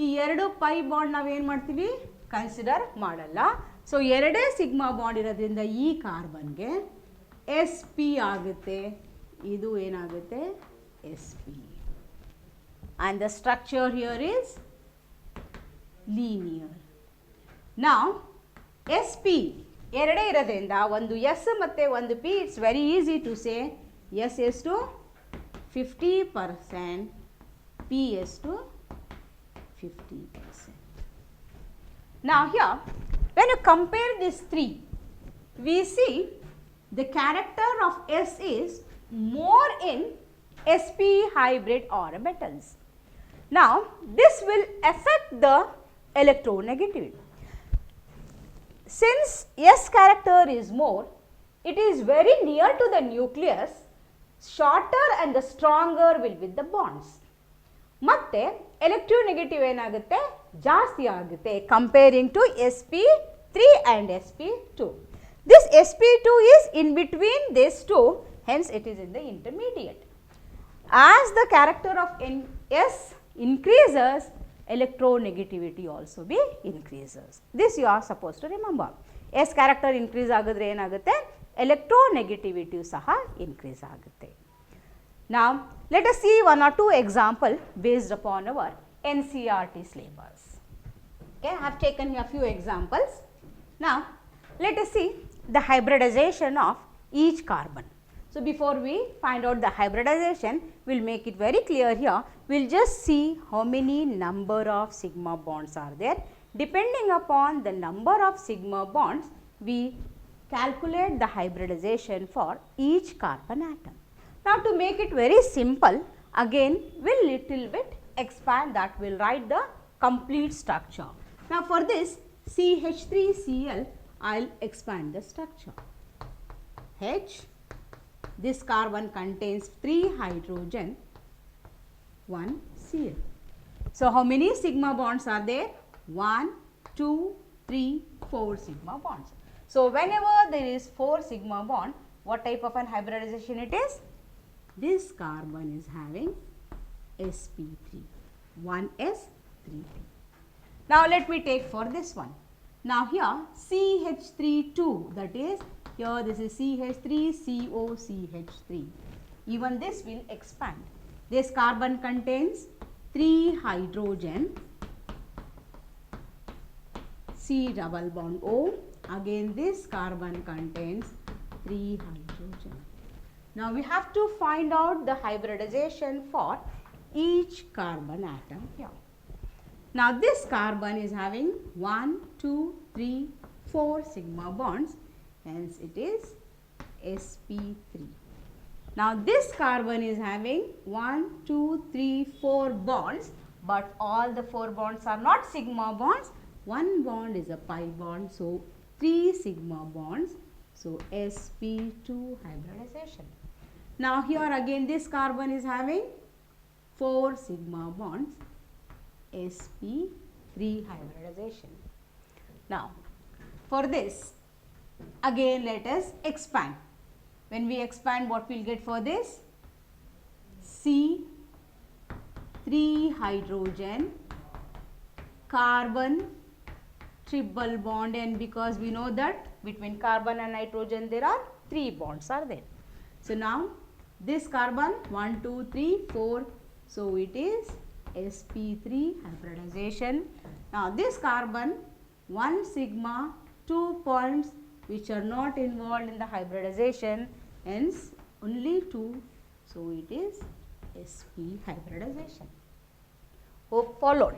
[SPEAKER 1] ಈ 2 pi bond ನಾವೇನು ಮಾಡ್ತೀವಿ consider ಮಾಡಲ್ಲ. So 2 sigma bond ಇರೋದ್ರಿಂದ ಈ ಕಾರ್ಬನ್ಗೆ S P ಆಗುತ್ತೆ, ಇದು ಏನಾಗುತ್ತೆ S P. And the structure here is linear. ನಾವು ಎಸ್ ಪಿ ಎರಡೇ ಇರೋದ್ರಿಂದ ಒಂದು ಎಸ್ ಮತ್ತು ಒಂದು P, it's very easy to say S ಎಷ್ಟು 50%, ಪಿ ಎಷ್ಟು 50%. Now here, when you compare these three, we see the character of S is more in sp hybrid orbitals. Now this will affect the electronegativity. Since S character is more, it is very near to the nucleus, shorter and the stronger will be the bonds. ಮತ್ತೆ electronegative ಏನಾಗುತ್ತೆ ಜಾಸ್ತಿ ಆಗುತ್ತೆ comparing to sp3 and sp2. This sp2 is in between these two, hence it is in the intermediate. As the character of S increases, electronegativity also be increases. This you are supposed to remember. S character increase ಆಗಿದ್ರೆ ಏನಾಗುತ್ತೆ electronegativity ಸಹ increase ಆಗುತ್ತೆ. Now, let us see one or two example based upon our NCERT syllabus. Okay, I have taken here a few examples. Now, let us see the hybridization of each carbon. So, before we find out the hybridization, we will make it very clear here. We will just see how many number of sigma bonds are there depending upon the number of sigma bonds, we calculate the hybridization for each carbon atom. Now, to make it very simple, again we will little bit expand that, we will write the complete structure. Now, for this CH3Cl, I will expand the structure. H, this carbon contains 3 hydrogen, 1 Cl. So, how many sigma bonds are there? 1, 2, 3, 4 sigma bonds. So, whenever there is 4 sigma bond, what type of an hybridization it is? This carbon is having sp3, 1s3p. Now, let me take for this one. Now, here CH32, that is here this is CH3COCH3. Even this will expand. This carbon contains 3 hydrogen, C double bond O. Again this carbon contains 3 hydrogen. Now, we have to find out the hybridization for each carbon atom here. Now, this carbon is having 1, 2, 3, 4 sigma bonds, hence it is sp3. Now, this carbon is having 1, 2, 3, 4 bonds, but all the 4 bonds are not sigma bonds. One bond is a pi bond, so 3 sigma bonds, so sp2 hybridization. Now, here again this carbon is having 4 sigma bonds, sp3 hybridization. Now, for this again let us expand. When we expand, what we will get for this? C, 3 hydrogen, carbon, triple bond, and because we know that between carbon and nitrogen there are 3 bonds are there. So, now this carbon 1, 2, 3, 4, so it is sp3 hybridization. Now, this carbon 1 sigma, 2 points which are not involved in the hybridization, hence only 2, so it is sp hybridization. Hope followed.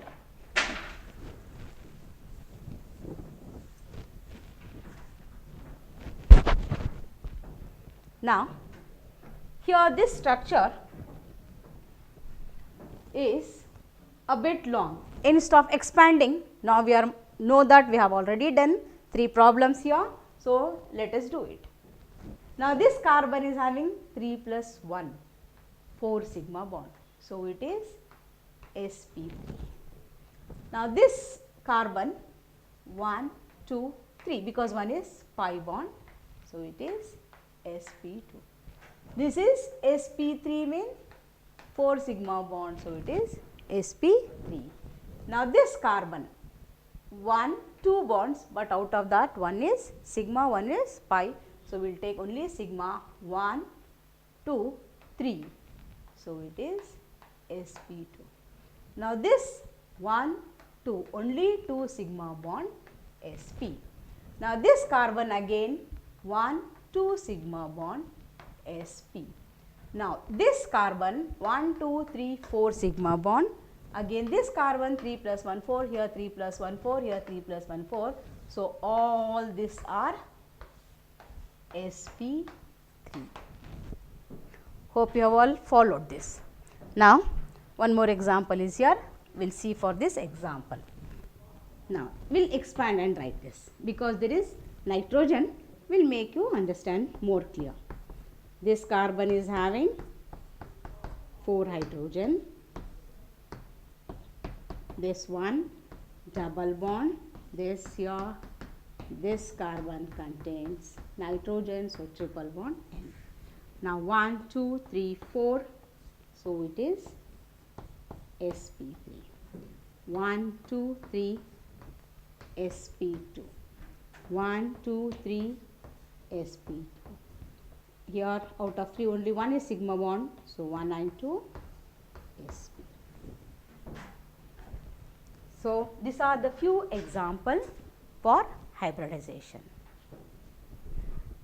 [SPEAKER 1] Now, here this structure is a bit long. Instead of expanding, now we know that we have already done 3 problems here. So, let us do it. Now, this carbon is having 3 plus 1, 4 sigma bond. So, it is sp3. Now, this carbon 1, 2, 3 because 1 is pi bond. So, it is sp2. This is sp3 means 4 sigma bond. So, it is sp3. Now, this carbon 1, 2 bonds, but out of that one is sigma, one is pi. So, we will take only sigma 1, 2, 3. So, it is sp2. Now, this 1, 2, only 2 sigma bond sp. Now, this carbon again 1, 2 sigma bond sp. Now, this carbon 1, 2, 3, 4 sigma bond. Again this carbon 3 plus 1, 4, here 3 plus 1, 4, here 3 plus 1, 4. So, all these are sp3. Hope you have all followed this. Now, one more example is here, we will see for this example. Now, we will expand and write this because there is nitrogen, will make you understand more clear. This carbon is having 4 hydrogen. This one double bond, this here, this carbon contains nitrogen, so triple bond N. Now 1, 2, 3, 4, so it is sp3. 1, 2, 3, sp2. 1, 2, 3, sp2. Here out of 3 only 1 is sigma bond, so 1 and 2 sp. So, these are the few examples for hybridization.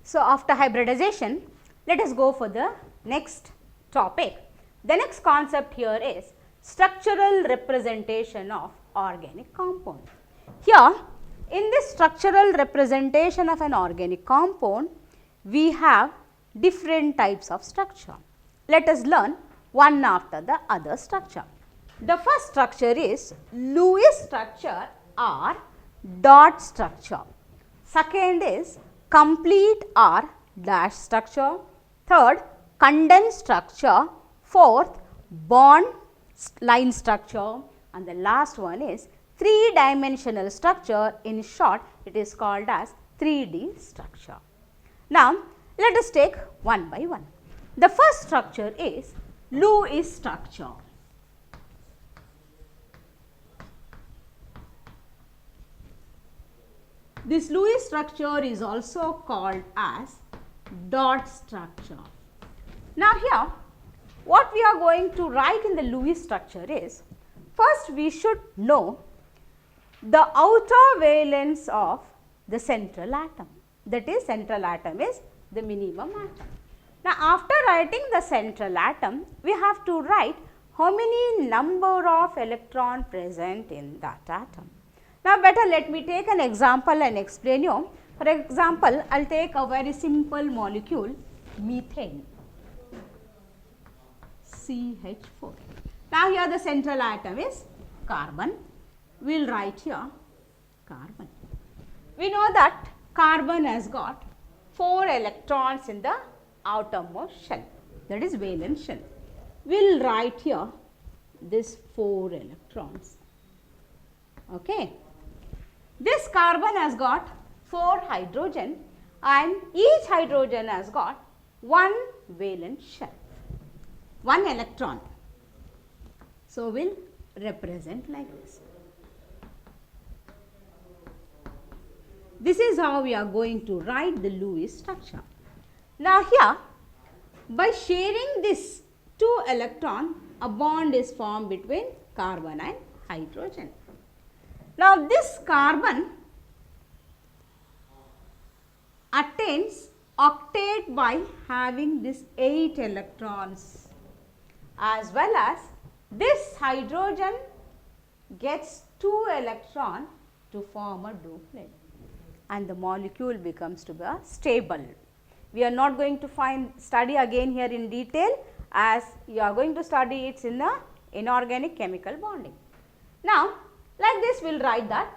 [SPEAKER 1] So, after hybridization, let us go for the next topic. The next concept here is structural representation of organic compound. Here in this structural representation of an organic compound, we have different types of structure. Let us learn one after the other structure. The first structure is Lewis structure or dot structure. Second is complete or dash structure. Third, condensed structure. Fourth, bond line structure. And the last one is three-dimensional structure. In short, it is called as 3D structure. Now, let us take one by one. The first structure is Lewis structure. This Lewis structure is also called as dot structure. Now, here what we are going to write in the Lewis structure is, first we should know the outer valence of the central atom. That is, central atom is the minimum atom. Now, after writing the central atom, we have to write how many number of electron present in that atom. Now, better let me take an example and explain you. For example, I will take a very simple molecule, methane, CH4. Now, here the central atom is carbon. We will write here carbon. We know that carbon has got 4 electrons in the outermost shell, that is valence shell. We will write here this 4 electrons. Okay. This carbon has got 4 hydrogen and each hydrogen has got 1 valence shell, 1 electron. So, we will represent like this. This is how we are going to write the Lewis structure. Now, here by sharing this 2 electron, a bond is formed between carbon and hydrogen. Now, this carbon attains octet by having this 8 electrons, as well as this hydrogen gets 2 electrons to form a duplet, and the molecule becomes to be a stable. We are not going to study again here in detail, as you are going to study it in the inorganic chemical bonding. Now, like this we will write that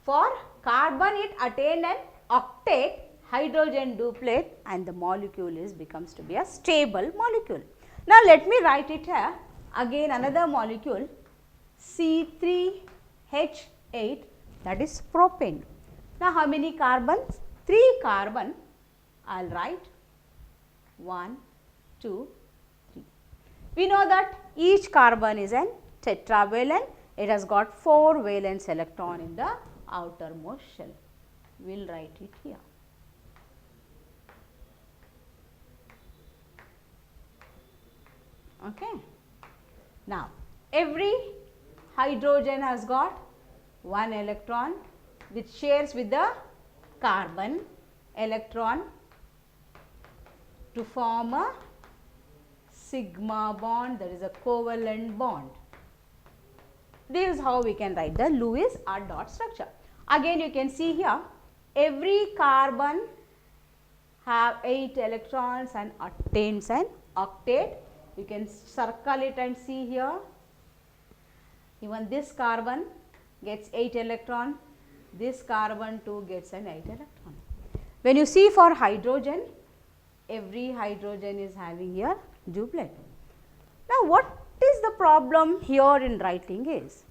[SPEAKER 1] for carbon it attained an octet, hydrogen duplet, and the molecule becomes to be a stable molecule. Now, let me write it here again, another molecule C3H8, that is propane. Now, how many carbons? 3 carbon. I will write 1, 2, 3. We know that each carbon is an tetravalent. It has got 4 valence electron in the outermost shell. We will write it here. Okay. Now, every hydrogen has got 1 electron which shares with the carbon electron to form a sigma bond, that is a covalent bond. This is how we can write the Lewis or dot structure. Again, you can see here every carbon have 8 electrons and attains an octet. You can circle it and see here, even this carbon gets 8 electron, this carbon too gets an 8 electron. When you see for hydrogen, every hydrogen is having here duplet. Now, what is the problem here in writing is,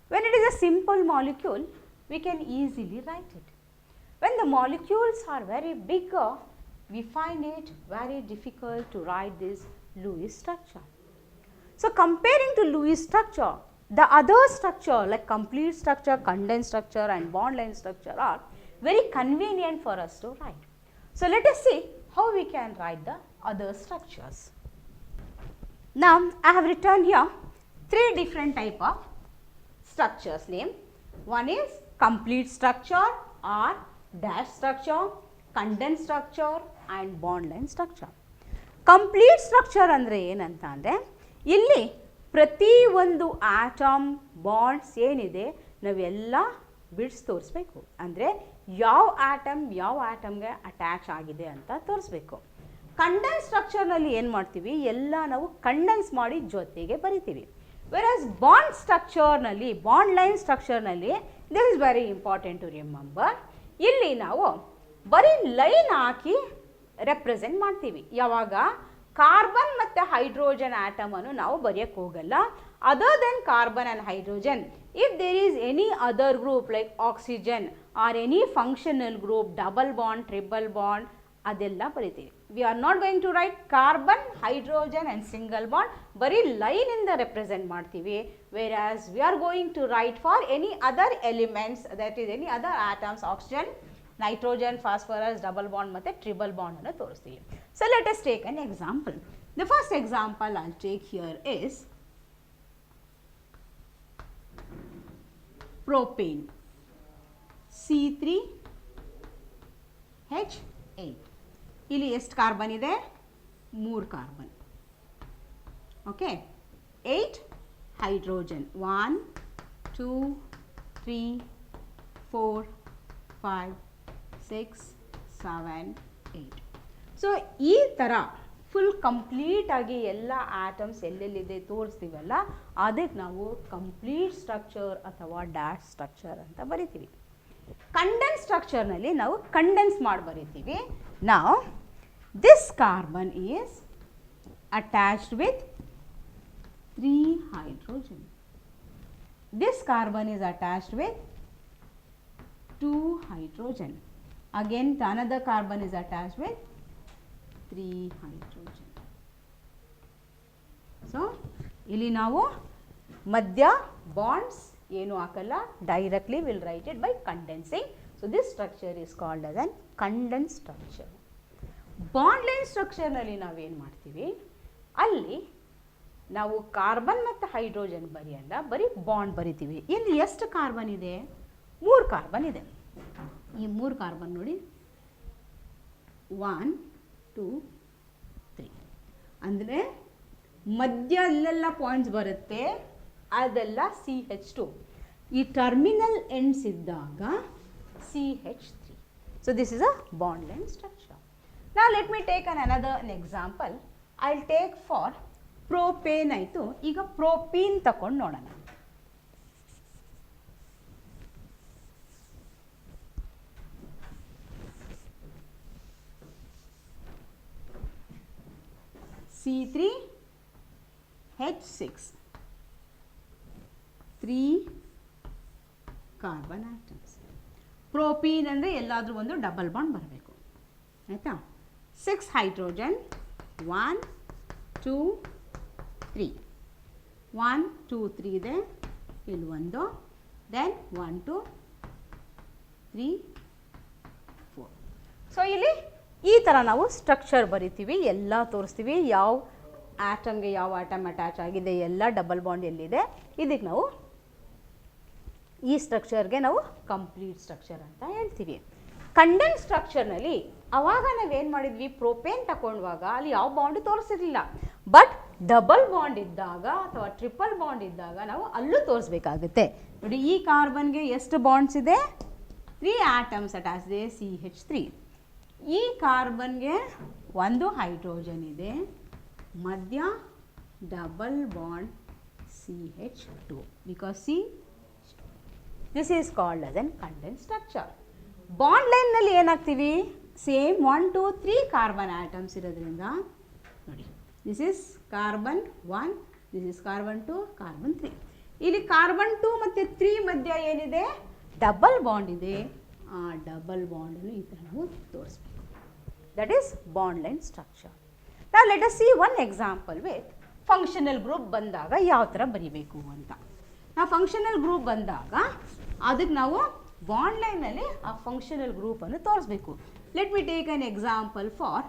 [SPEAKER 1] when it is a simple molecule, we can easily write it. When the molecules are very bigger, we find it very difficult to write this Lewis structure. So, comparing to Lewis structure, the other structure like complete structure, condensed structure and bond line structure are very convenient for us to write. So, let us see how we can write the other structures. Now, I have written here 3 different type of structures name. One is complete structure or dash structure, condensed structure and bond line structure. Complete structure andre ಏನಂತ ಅಂದರೆ, ಇಲ್ಲಿ ಪ್ರತಿ ಒಂದು atom bonds ಏನಿದೆ ನಾವೆಲ್ಲ ಬಿಡ್ಸ್ ತೋರಿಸ್ಬೇಕು. ಅಂದರೆ ಯಾವ ಆಟಮ್ಗೆ ಅಟ್ಯಾಚ್ ಆಗಿದೆ ಅಂತ ತೋರಿಸ್ಬೇಕು. ಕಂಡೆನ್ಸ್ ಸ್ಟ್ರಕ್ಚರ್ನಲ್ಲಿ ಏನು ಮಾಡ್ತೀವಿ, ಎಲ್ಲ ನಾವು ಕಂಡೆನ್ಸ್ ಮಾಡಿ ಜೊತೆಗೆ ಬರಿತೀವಿ. ವೆರಾಸ್ ಬಾಂಡ್ ಸ್ಟ್ರಕ್ಚರ್ನಲ್ಲಿ, ಬಾಂಡ್ ಲೈನ್ ಸ್ಟ್ರಕ್ಚರ್ನಲ್ಲಿ this is very important to remember. ಇಲ್ಲಿ ನಾವು ಬರೀ ಲೈನ್ ಹಾಕಿ ರೆಪ್ರೆಸೆಂಟ್ ಮಾಡ್ತೀವಿ. ಯಾವಾಗ ಕಾರ್ಬನ್ ಮತ್ತು ಹೈಡ್ರೋಜನ್ ಆಟಮನ್ನು ನಾವು ಬರೆಯೋಕ್ಕೆ ಹೋಗಲ್ಲ. Other then carbon and hydrogen, if there is any other group like oxygen or any functional group, double bond, triple bond, ಅದೆಲ್ಲ ಬರಿತೀವಿ. We are not going to write carbon, hydrogen and single bond, ಬರೀ ಲೈನಿಂದ represent ಮಾಡ್ತೀವಿ. Whereas we are going to write for any other elements, that is any other atoms, oxygen, nitrogen, phosphorus, double bond ಮತ್ತು triple bond ಅನ್ನು ತೋರಿಸ್ತೀವಿ. So let us take an example. The first example I'll take here is propane, C3H8. ಇಲ್ಲಿ ಎಷ್ಟು carbon ಇದೆ? 3 carbon. Okay, 8 hydrogen, 1 2 3 4 5 6 7 8. So ಈ ಥರ full ಕಂಪ್ಲೀಟಾಗಿ ಎಲ್ಲ ಆಟಮ್ಸ್ ಎಲ್ಲೆಲ್ಲಿದೆ ತೋರಿಸ್ತೀವಲ್ಲ, ಅದಕ್ಕೆ ನಾವು ಕಂಪ್ಲೀಟ್ ಸ್ಟ್ರಕ್ಚರ್ ಅಥವಾ ಡ್ಯಾಶ್ ಸ್ಟ್ರಕ್ಚರ್ ಅಂತ ಬರಿತೀವಿ. ಕಂಡೆನ್ಸ್ ಸ್ಟ್ರಕ್ಚರ್ನಲ್ಲಿ ನಾವು ಕಂಡೆನ್ಸ್ ಮಾಡಿ ಬರಿತೀವಿ. ನಾವು this carbon is attached with 3 hydrogen. This carbon is attached with 2 hydrogen. Again another carbon is attached with 3 hydrogen. So ಇಲ್ಲಿ ನಾವು ಮಧ್ಯ ಬಾಂಡ್ಸ್ ಏನು ಹಾಕಲ್ಲ, directly will write it by condensing. So this structure is called as an condense structure. Bond line ಸ್ಟ್ರಕ್ಚರ್ನಲ್ಲಿ ನಾವೇನು ಮಾಡ್ತೀವಿ, ಅಲ್ಲಿ ನಾವು ಕಾರ್ಬನ್ ಮತ್ತು ಹೈಡ್ರೋಜನ್ ಬರೆಯಲ್ಲ, ಬರೀ ಬಾಂಡ್ ಬರಿತೀವಿ. ಇಲ್ಲಿ ಎಷ್ಟು ಕಾರ್ಬನ್ ಇದೆ? 3 ಕಾರ್ಬನ್ ಇದೆ. ಈ 3 ಕಾರ್ಬನ್ ನೋಡಿ, 1 2 3. ಅಂದರೆ ಮಧ್ಯ ಅಲ್ಲೆಲ್ಲ ಪಾಯಿಂಟ್ಸ್ ಬರುತ್ತೆ, ಅದೆಲ್ಲ CH2. ಈ ಟರ್ಮಿನಲ್ ಎಂಡ್ಸ್ ಇದ್ದಾಗ CH3. So this is a bond line structure. ನಾ let me take another example. I will take for propane ಆಯಿತು. ಈಗ ಪ್ರೋಪೀನ್ ತಗೊಂಡು ನೋಡೋಣ. C3H6, 3 carbon atoms. ಪ್ರೋಪೀನ್ ಅಂದರೆ ಎಲ್ಲಾದರೂ ಒಂದು ಡಬಲ್ ಬಾಂಡ್ ಬರಬೇಕು, ಆಯಿತಾ? 6 ಹೈಡ್ರೋಜನ್, 1 2 3, 1 2 3 ಇದೆ, ಇಲ್ಲಿ ಒಂದು, ದೆನ್ 1 2 3 4. ಸೊ ಇಲ್ಲಿ ಈ ಥರ ನಾವು ಸ್ಟ್ರಕ್ಚರ್ ಬರಿತೀವಿ, ಎಲ್ಲ ತೋರಿಸ್ತೀವಿ. ಯಾವ ಆಟಮ್ಗೆ ಯಾವ ಆಟಮ್ ಅಟ್ಯಾಚ್ ಆಗಿದೆ, ಎಲ್ಲ ಡಬಲ್ ಬಾಂಡ್ ಎಲ್ಲಿದೆ, ಇದಕ್ಕೆ ನಾವು ಈ ಸ್ಟ್ರಕ್ಚರ್ಗೆ ನಾವು ಕಂಪ್ಲೀಟ್ ಸ್ಟ್ರಕ್ಚರ್ ಅಂತ ಹೇಳ್ತೀವಿ. ಕಂಡೆನ್ಸ್ ಸ್ಟ್ರಕ್ಚರ್ನಲ್ಲಿ ಅವಾಗ ನಾವೇನು ಮಾಡಿದ್ವಿ, ಪ್ರೋಪೇನ್ ತಗೊಂಡಾಗ ಅಲ್ಲಿ ಯಾವ ಬಾಂಡ್ ತೋರಿಸಿರಲಿಲ್ಲ. ಬಟ್ ಡಬಲ್ ಬಾಂಡ್ ಇದ್ದಾಗ ಅಥವಾ ಟ್ರಿಪಲ್ ಬಾಂಡ್ ಇದ್ದಾಗ ನಾವು ಅಲ್ಲೂ ತೋರಿಸ್ಬೇಕಾಗುತ್ತೆ. ನೋಡಿ, ಈ ಕಾರ್ಬನ್ಗೆ ಎಷ್ಟು ಬಾಂಡ್ಸ್ ಇದೆ? 3 ಆಟಮ್ಸ್ ಅಟ್ಯಾಚ್ ಇದೆ, CH3. ಈ ಕಾರ್ಬನ್ಗೆ 1 ಹೈಡ್ರೋಜನ್ ಇದೆ, ಮಧ್ಯ double bond CH2, because this is called as an condense structure. Bond ಲೈನ್ನಲ್ಲಿ ಏನಾಗ್ತೀವಿ, ಸೇಮ್ 1 2 3 ಕಾರ್ಬನ್ ಆಟಮ್ಸ್ ಇರೋದ್ರಿಂದ ನೋಡಿ, this is carbon 1, this is carbon 2, carbon 3. ಇಲ್ಲಿ ಕಾರ್ಬನ್ 2 ಮತ್ತು 3 ಮಧ್ಯ ಏನಿದೆ, ಡಬಲ್ ಬಾಂಡ್ ಇದೆ. ಆ ಡಬಲ್ ಬಾಂಡನ್ನು ಈ ಥರ ನಾವು ತೋರಿಸ್ಬೇಕು. That is bond line structure. ನಾವು let us see one example with functional group ಬಂದಾಗ ಯಾವ ಥರ ಬರಿಬೇಕು ಅಂತ. ನಾವು ಫಂಕ್ಷನಲ್ ಗ್ರೂಪ್ ಬಂದಾಗ ಅದಕ್ಕೆ ನಾವು ಬಾಂಡ್ ಲೈನಲ್ಲಿ ಆ ಫಂಕ್ಷನಲ್ ಗ್ರೂಪನ್ನು ತೋರಿಸ್ಬೇಕು. Let me take an example for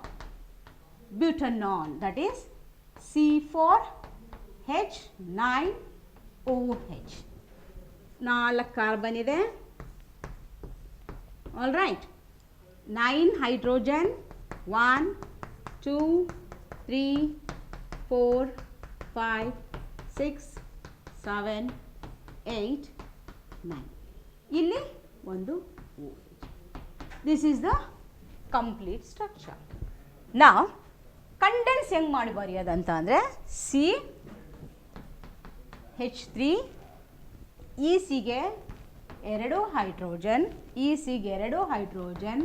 [SPEAKER 1] butanol, that is C4H9OH. 4 carbon ಇದೆ, ಆಲ್ ರೈಟ್. 9 ಹೈಡ್ರೋಜನ್, 1 2 3 4 5 6 7 8 9. ಇಲ್ಲಿ ಒಂದು OH. This is the complete structure. Now condense ಹೆಂಗೆ ಮಾಡಿ ಬರೆಯೋದಂತ ಅಂದರೆ CH3 ಈ ಸಿಗೆ 2 ಹೈಡ್ರೋಜನ್, ಈ ಸಿಗೆ 2 ಹೈಡ್ರೋಜನ್,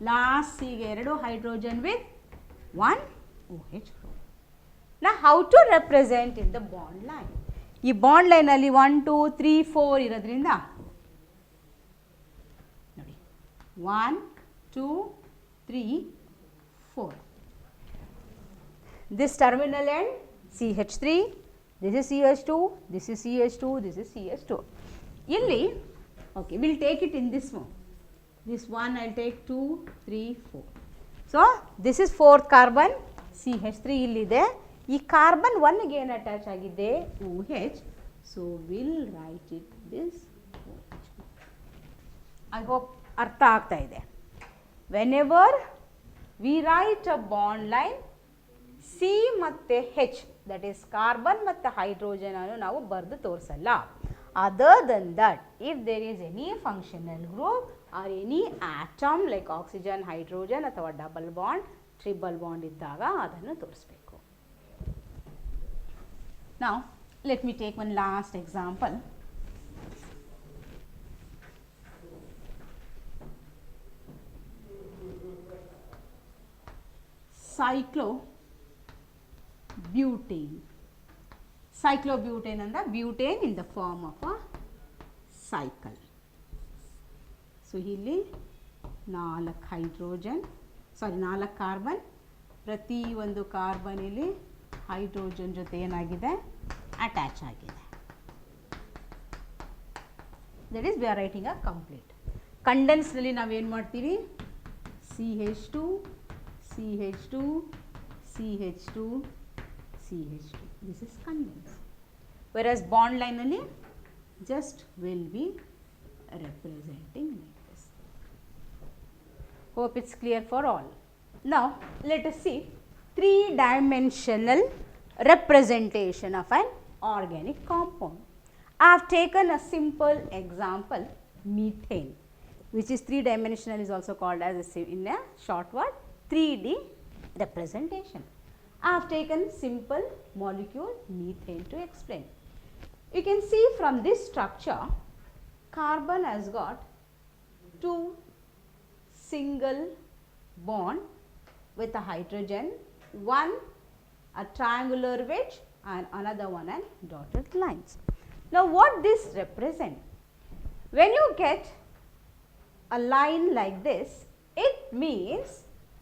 [SPEAKER 1] ಲಾಸ್ಟ್ ಸಿಗೆ 2 hydrogen with 1 OH group. Now how to represent in the bond line? ಈ ಬಾಂಡ್ ಲೈನಲ್ಲಿ 1 2 3 4 ಇರೋದ್ರಿಂದ ನೋಡಿ 1 2 3 4. This terminal end CH3, this is CH2, this is CH2, this is CH2. Illi, okay, we will take it in this one. This one I will take 2, 3, 4. So, this is 4th carbon, CH3 illide. Ee carbon 1 ಗೆ ಏನು attach ಆಗಿದೆ OH. So, we will write it this OH. I hope ಅರ್ಥ ಆಗ್ತಾ ಇದೆ. Whenever we write a bond line, C ಮತ್ತು H, that is carbon ಮತ್ತು hydrogen ಅನ್ನು ನಾವು ಬರೆದು ತೋರಿಸಲ್ಲ. Other than that, if there is any functional group or any atom like oxygen, hydrogen ಅಥವಾ ಡಬಲ್ ಬಾಂಡ್, ಟ್ರಿಬಲ್ ಬಾಂಡ್ ಇದ್ದಾಗ ಅದನ್ನು ತೋರಿಸಬೇಕು. Now let me take one last example. Cyclobutane. Cyclobutane and the butane in the form of a cycle. So, ಇಲ್ಲಿ 4 hydrogen, ಸಾರಿ 4 carbon, ಪ್ರತಿ ಒಂದು carbon ಇಲ್ಲಿ hydrogen ಜೊತೆ ಏನಾಗಿದೆ ಅಟ್ಯಾಚ್ ಆಗಿದೆ. That is we are writing a complete. ಕಂಡೆನ್ಸ್ನಲ್ಲಿ ನಾವೇನು ಮಾಡ್ತೀವಿ CH2 CH2 CH2 CH2. This is condense. Whereas bond line only just will be representing like this. Hope it's clear for all. Now let us see 3-dimensional representation of an organic compound. I have taken a simple example, methane, which is 3-dimensional, is also called as in a short word 3D representation. I have taken simple molecule methane to explain. You can see from this structure, carbon has got 2 single bond with a hydrogen, one a triangular wedge and another one and dotted lines. Now what this represent? When you get a line like this, it means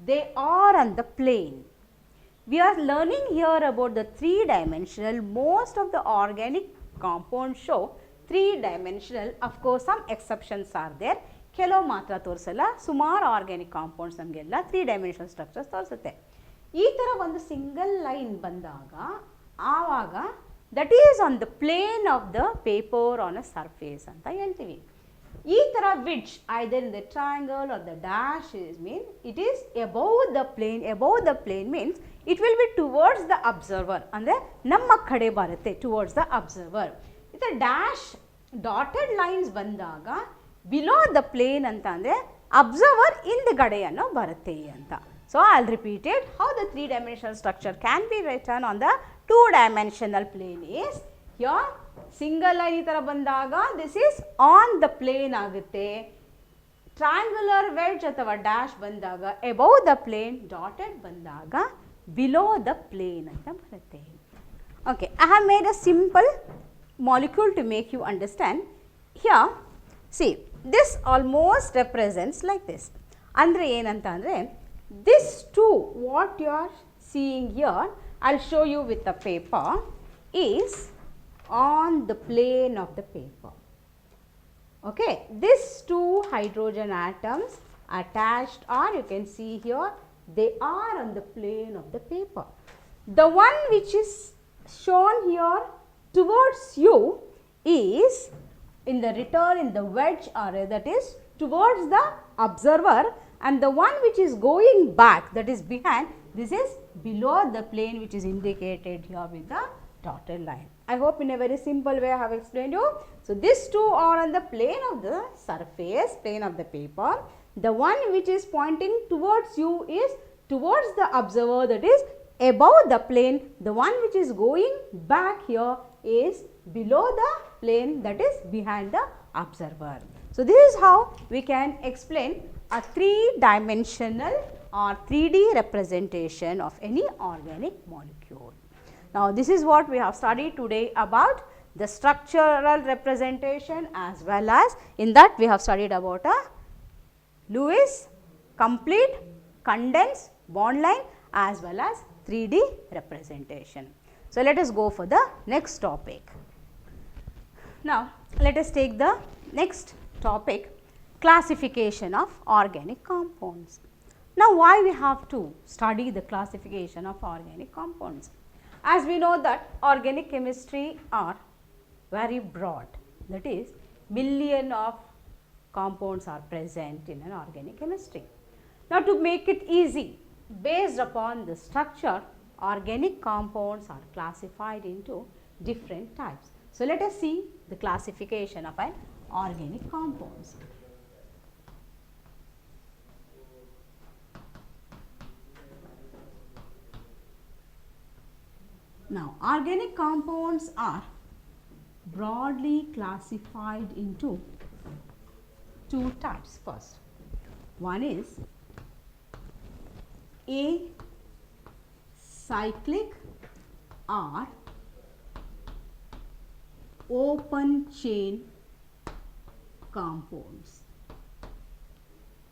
[SPEAKER 1] they are on the plane. We are learning here about the 3-dimensional. Most of the organic compounds show 3-dimensional. Of course, some exceptions are there. ಕೆಲವು ಮಾತ್ರ ತೋರಿಸಲ್ಲ. ಸುಮಾರು organic compounds ನಮಗೆಲ್ಲ 3-dimensional structures ತೋರಿಸುತ್ತೆ. ಈ ಥರ ಒಂದು single line ಬಂದಾಗ ಆವಾಗ that is on the plane of the paper on a surface ಅಂತ ಹೇಳ್ತೀವಿ. ಈ ಥರ wedge either in the triangle or the dash is mean it is above the plane. Above the plane means it will be towards the observer, ಅಂದರೆ ನಮ್ಮ ಕಡೆ ಬರುತ್ತೆ towards the observer. ಇದು dash dotted lines ಬಂದಾಗ below the plane ಅಂತ ಅಂದರೆ observer ಹಿಂದ್ಗಡೆಯನ್ನು ಬರುತ್ತೆ ಅಂತ. So I will repeat it. How the 3-dimensional structure can be written on the 2-dimensional plane is here. Single line ಈ ಥರ ಬಂದಾಗ this is on the plane ಆಗುತ್ತೆ. ಟ್ರಯಾಂಗುಲರ್ ವೆಡ್ಜ್ ಅಥವಾ ಡ್ಯಾಶ್ ಬಂದಾಗ ಅಬೌವ್ ದ ಪ್ಲೇನ್, ಡಾಟೆಡ್ ಬಂದಾಗ below the plane ಅಂತ ಬರುತ್ತೆ. Okay, I have made a simple molecule to make you understand. Here see this almost represents like this. ಅಂದರೆ ಏನಂತ ಅಂದರೆ this to what you are seeing here, I will show you with a paper, is on the plane of the paper. Okay, these 2 hydrogen atoms attached, or you can see here they are on the plane of the paper. The one which is shown here towards you is in the return in the wedge, or that is towards the observer, and the one which is going back, that is behind, this is below the plane, which is indicated here with the dotted line. I hope in a very simple way I have explained you. So, these two are on the plane of the surface, plane of the paper. The one which is pointing towards you is towards the observer, that is above the plane. The one which is going back here is below the plane, that is behind the observer. So, this is how we can explain a 3-dimensional or 3D representation of any organic molecule. Now, this is what we have studied today about the structural representation, as well as in that we have studied about a Lewis complete condensed bond line as well as 3D representation. So, let us go for the next topic. Now, let us take the next topic, classification of organic compounds. Now, why we have to study the classification of organic compounds? As we know that organic chemistry are very broad, that is million of compounds are present in an organic chemistry. Now, to make it easy, based upon the structure, organic compounds are classified into different types. So, let us see the classification of an organic compounds. Now, organic compounds are broadly classified into two types. First, one is acyclic or open chain compounds.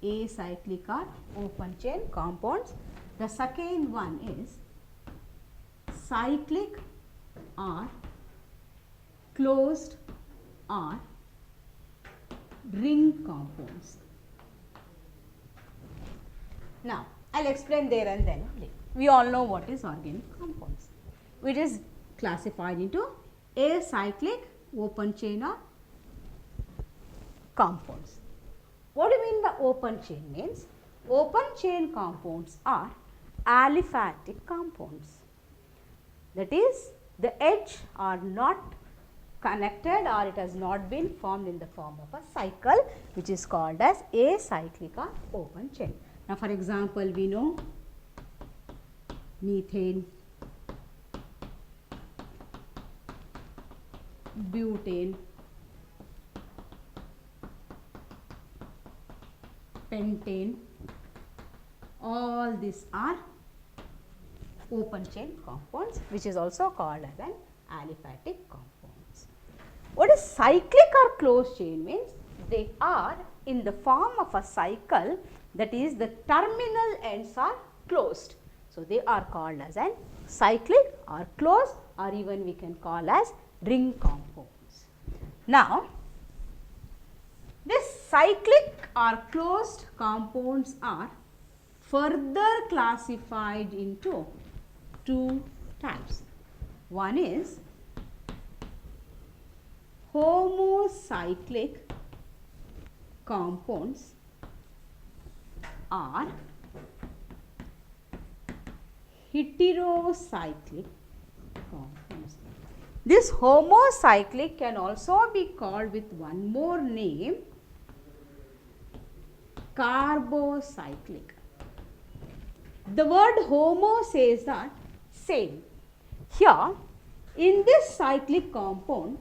[SPEAKER 1] Acyclic or open chain compounds. The second one is cyclic or closed or ring compounds. Now, I will explain there and then only. We all know what is organic compounds, which is classified into acyclic, open chain or compounds. What do you mean by open chain? Means open chain compounds are aliphatic compounds. That is, the edge are not connected or it has not been formed in the form of a cycle, which is called as acyclic or open chain. Now, for example, we know methane, butane, pentane, all these are open chain compounds, which is also called as an aliphatic compounds. What is cyclic or closed chain means? They are in the form of a cycle, that is the terminal ends are closed. So, they are called as an cyclic or closed, or even we can call as ring compounds. Now, this cyclic or closed compounds are further classified into two types. One is homocyclic compounds or heterocyclic compounds. This homocyclic can also be called with one more name, carbocyclic. The word homo says that same. Here, in this cyclic compound,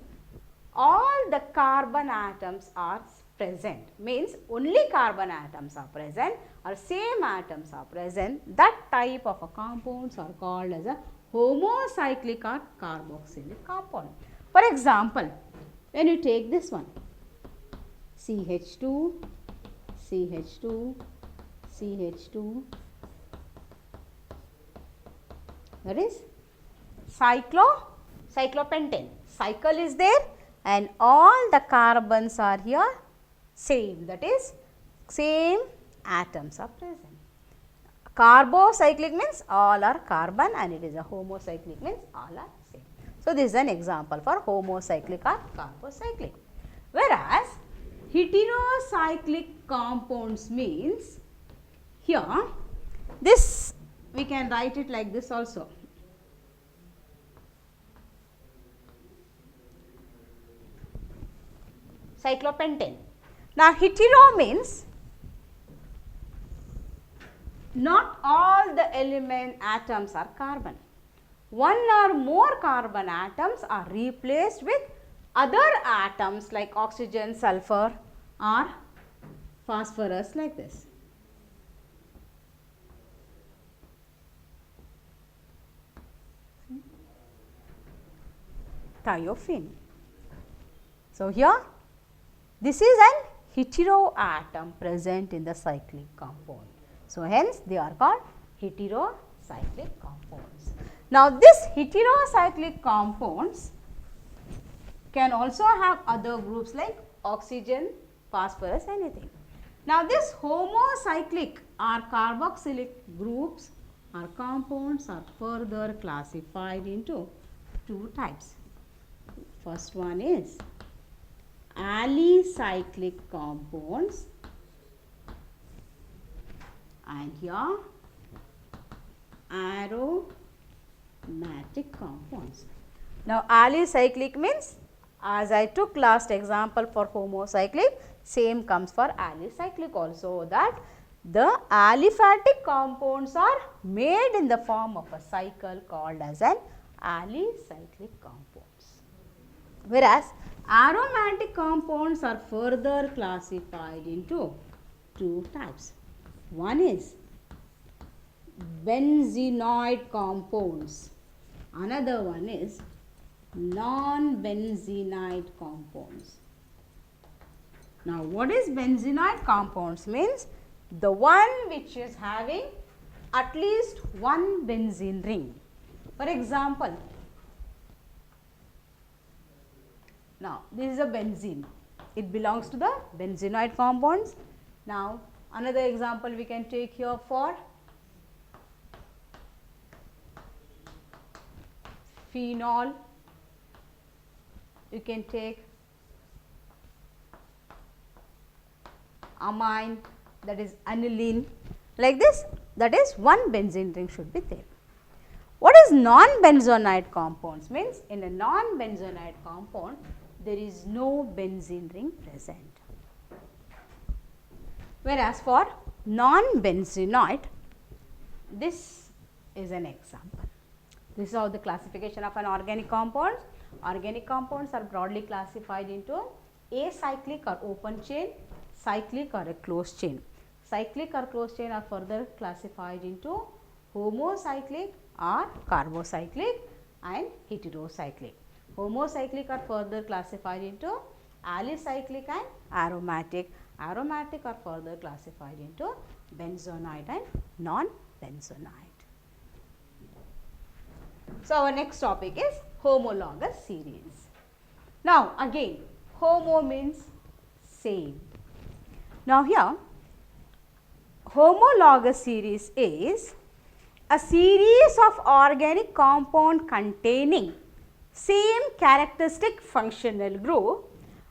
[SPEAKER 1] all the carbon atoms are present, means only carbon atoms are present or same atoms are present. That type of a compounds are called as a homocyclic or carboxylic compound. For example, when you take this one, CH2, CH2, CH2, that is cyclopentane. Cycle is there and all the carbons are here same, that is same atoms are present. Carbocyclic means all are carbon and it is a homocyclic means all are same. So, this is an example for homocyclic or carbocyclic. Whereas, heterocyclic compounds means here this we can write it like this also. cyclopentane. Now, hetero means not all the element atoms are carbon. One or more carbon atoms are replaced with other atoms like oxygen, sulfur or phosphorus like this. Thiophene. So, here this is an heteroatom present in the cyclic compound. So, hence they are called heterocyclic compounds. Now, this heterocyclic compounds can also have other groups like oxygen, phosphorus, anything. Now, this homocyclic or carboxylic groups or compounds are further classified into two types. First one is alicyclic compounds and here aromatic compounds. Now, alicyclic means, as I took last example for homocyclic, same comes for alicyclic also, that the aliphatic compounds are made in the form of a cycle called as an alicyclic compounds. Whereas, aromatic compounds are further classified into two types. One is benzenoid compounds, another one is non-benzenoid compounds. Now, what is benzenoid compounds means? The one which is having at least one benzene ring. For example, now this is a benzene, it belongs to the benzenoid compounds. Now, another example we can take here for phenol, you can take amine, that is aniline, like this, that is one benzene ring should be there. What is non-benzenoid compounds means? In a non-benzenoid compound, there is no benzene ring present. Whereas, for non-benzenoid, this is an example. This is how the classification of an organic compound. Organic compounds are broadly classified into acyclic or open chain, cyclic or a closed chain. Cyclic or closed chain are further classified into homocyclic or carbocyclic and heterocyclic. Homocyclic are further classified into alicyclic and aromatic. Aromatic are further classified into benzenoid and non-benzenoid. So, our next topic is homologous series. Now, again, homo means same. Now, here homologous series is a series of organic compound containing same characteristic functional group,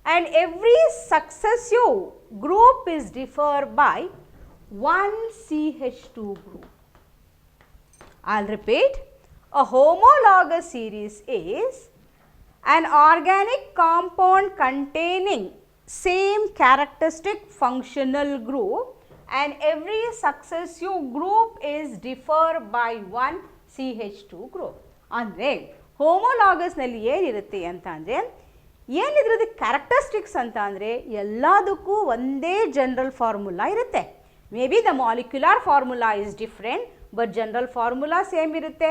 [SPEAKER 1] and every successive group is differed by one CH2 group. I will repeat, a homologous series is an organic compound containing same characteristic functional group and every successive group is differed by one CH2 group. ಅಂದರೆ homologous ನಲ್ಲಿ ಏನಿರುತ್ತೆ ಅಂತ ಅಂದರೆ, ಏನಿದ್ರದ್ದು characteristics ಅಂತ ಅಂದರೆ ಎಲ್ಲದಕ್ಕೂ ಒಂದೇ general formula ಇರುತ್ತೆ. May be the molecular formula is different, but general formula same ಇರುತ್ತೆ,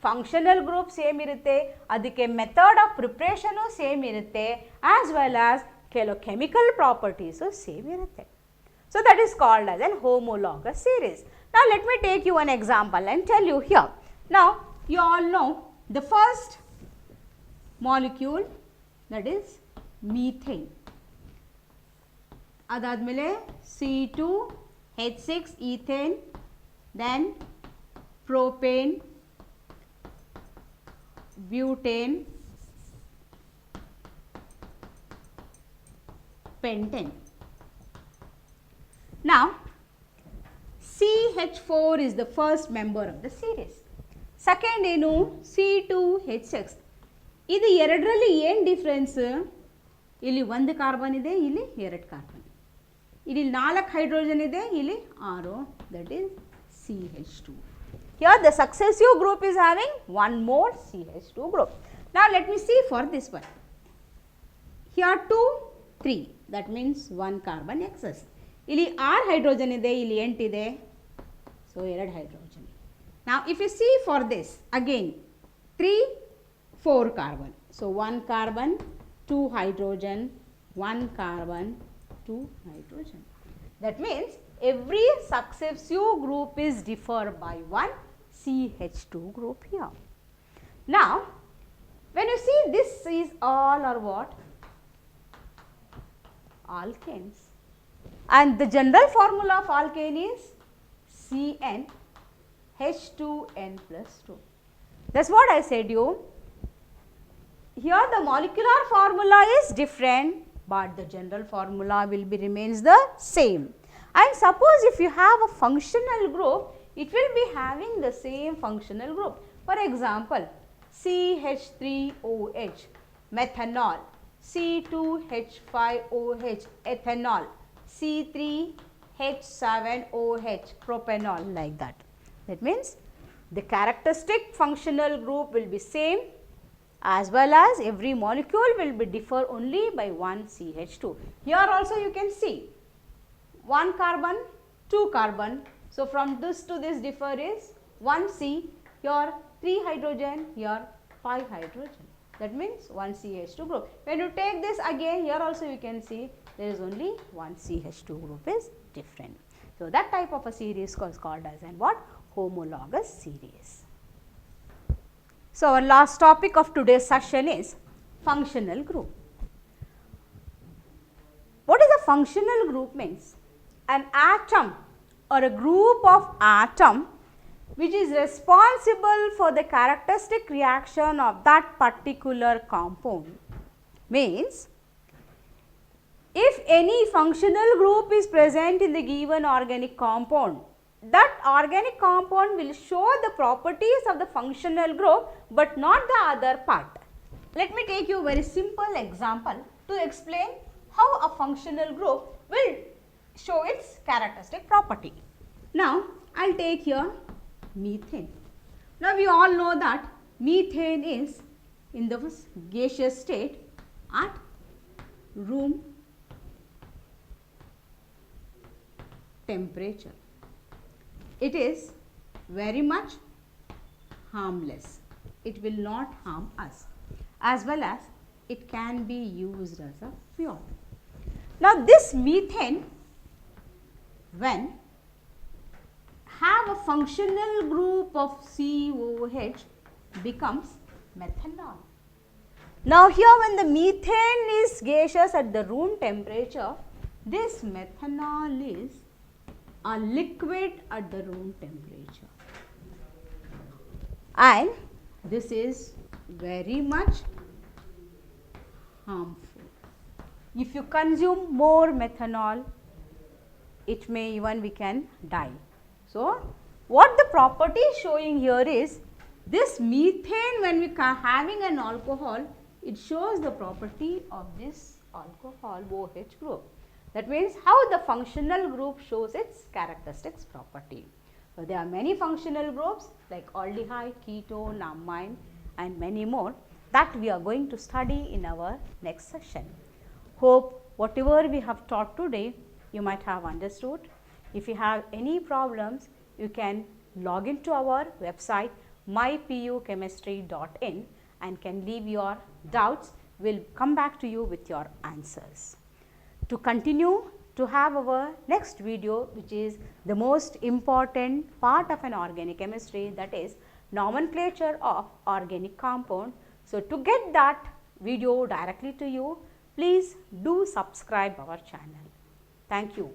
[SPEAKER 1] ಫಂಕ್ಷನಲ್ ಗ್ರೂಪ್ ಸೇಮ್ ಇರುತ್ತೆ, ಅದಕ್ಕೆ ಮೆಥಡ್ ಆಫ್ ಪ್ರಿಪ್ರೇಷನು ಸೇಮ್ ಇರುತ್ತೆ, ಆಸ್ ವೆಲ್ ಆಸ್ ಕೆಲವು ಕೆಮಿಕಲ್ ಪ್ರಾಪರ್ಟೀಸು ಸೇಮ್ ಇರುತ್ತೆ. So, that is called as an homologous series. Now, let me take you an example and tell you here. Now, you all know the first molecule, that is methane. Adadmele C2H6 ethane, then propane, butane, pentane. Now, CH4 is the first member of the series. Second ಏನು C2H6. ಇದು ಎರಡರಲ್ಲಿ ಏನು difference? ಇಲ್ಲಿ ಒಂದು carbon ಇದೆ, ಇಲ್ಲಿ ಎರಡು carbon, ಇಲ್ಲಿ 4 ಹೈಡ್ರೋಜನ್ ಇದೆ, ಇಲ್ಲಿ 6, that is CH2. Here the successive group is having one more CH2 group. Now let me see for this one. Here 2, 3, that means 1 carbon excess. ಇಲ್ಲಿ 6 hydrogen ಇದೆ, ಇಲ್ಲಿ 8 ಇದೆ, so 2 hydrogen. Now if you see for this again 3, 4 carbon, so 1 carbon, 2 hydrogen, 1 carbon, 2 hydrogen. That means every successive group is differed by one CH2 group here. Now when you see this is all are what? Alkanes, and the general formula of alkane is CN H2N plus 2. That's what I said you. Here the molecular formula is different, but the general formula will be remains the same. And suppose if you have a functional group, it will be having the same functional group. For example, CH3OH methanol, C2H5OH ethanol, C3H7OH propanol, like that. That means the characteristic functional group will be same, as well as every molecule will be differ only by one CH2. Here also you can see 1 carbon, 2 carbon. So from this to this differ is 1 C, here 3 hydrogen, here 5 hydrogen. That means 1 CH2 group. When you take this again, here also you can see there is only 1 CH2 group is different. So that type of a series is called as an what? Homologous series. So our last topic of today's session is functional group. What is a functional group means? An atom or a group of atom which is responsible for the characteristic reaction of that particular compound. Means if any functional group is present in the given organic compound, that organic compound will show the properties of the functional group but not the other part. Let me take you a very simple example to explain how a functional group will show its characteristic property. Now I will take here methane. Now we all know that methane is in the gaseous state at room temperature. It is very much harmless. It will not harm us, as well as it can be used as a fuel. Now this methane, when have a functional group of COH, becomes methanol. Now here when the methane is gaseous at the room temperature, this methanol is a liquid at the room temperature, and this is very much harmful. If you consume more methanol, it may even we can die. So what the property is showing here is this methane, when we are having an alcohol, it shows the property of this alcohol OH group. That means how the functional group shows its characteristics property. So there are many functional groups like aldehyde, ketone, amine and many more that we are going to study in our next session. Hope whatever we have taught today you might have understood. If you have any problems, you can log into our website mypuchemistry.in and can leave your doubts. We will come back to you with your answers. To continue to have our next video, which is the most important part of an organic chemistry, that is nomenclature of organic compound. So to get that video directly to you, please do subscribe our channel. Thank you.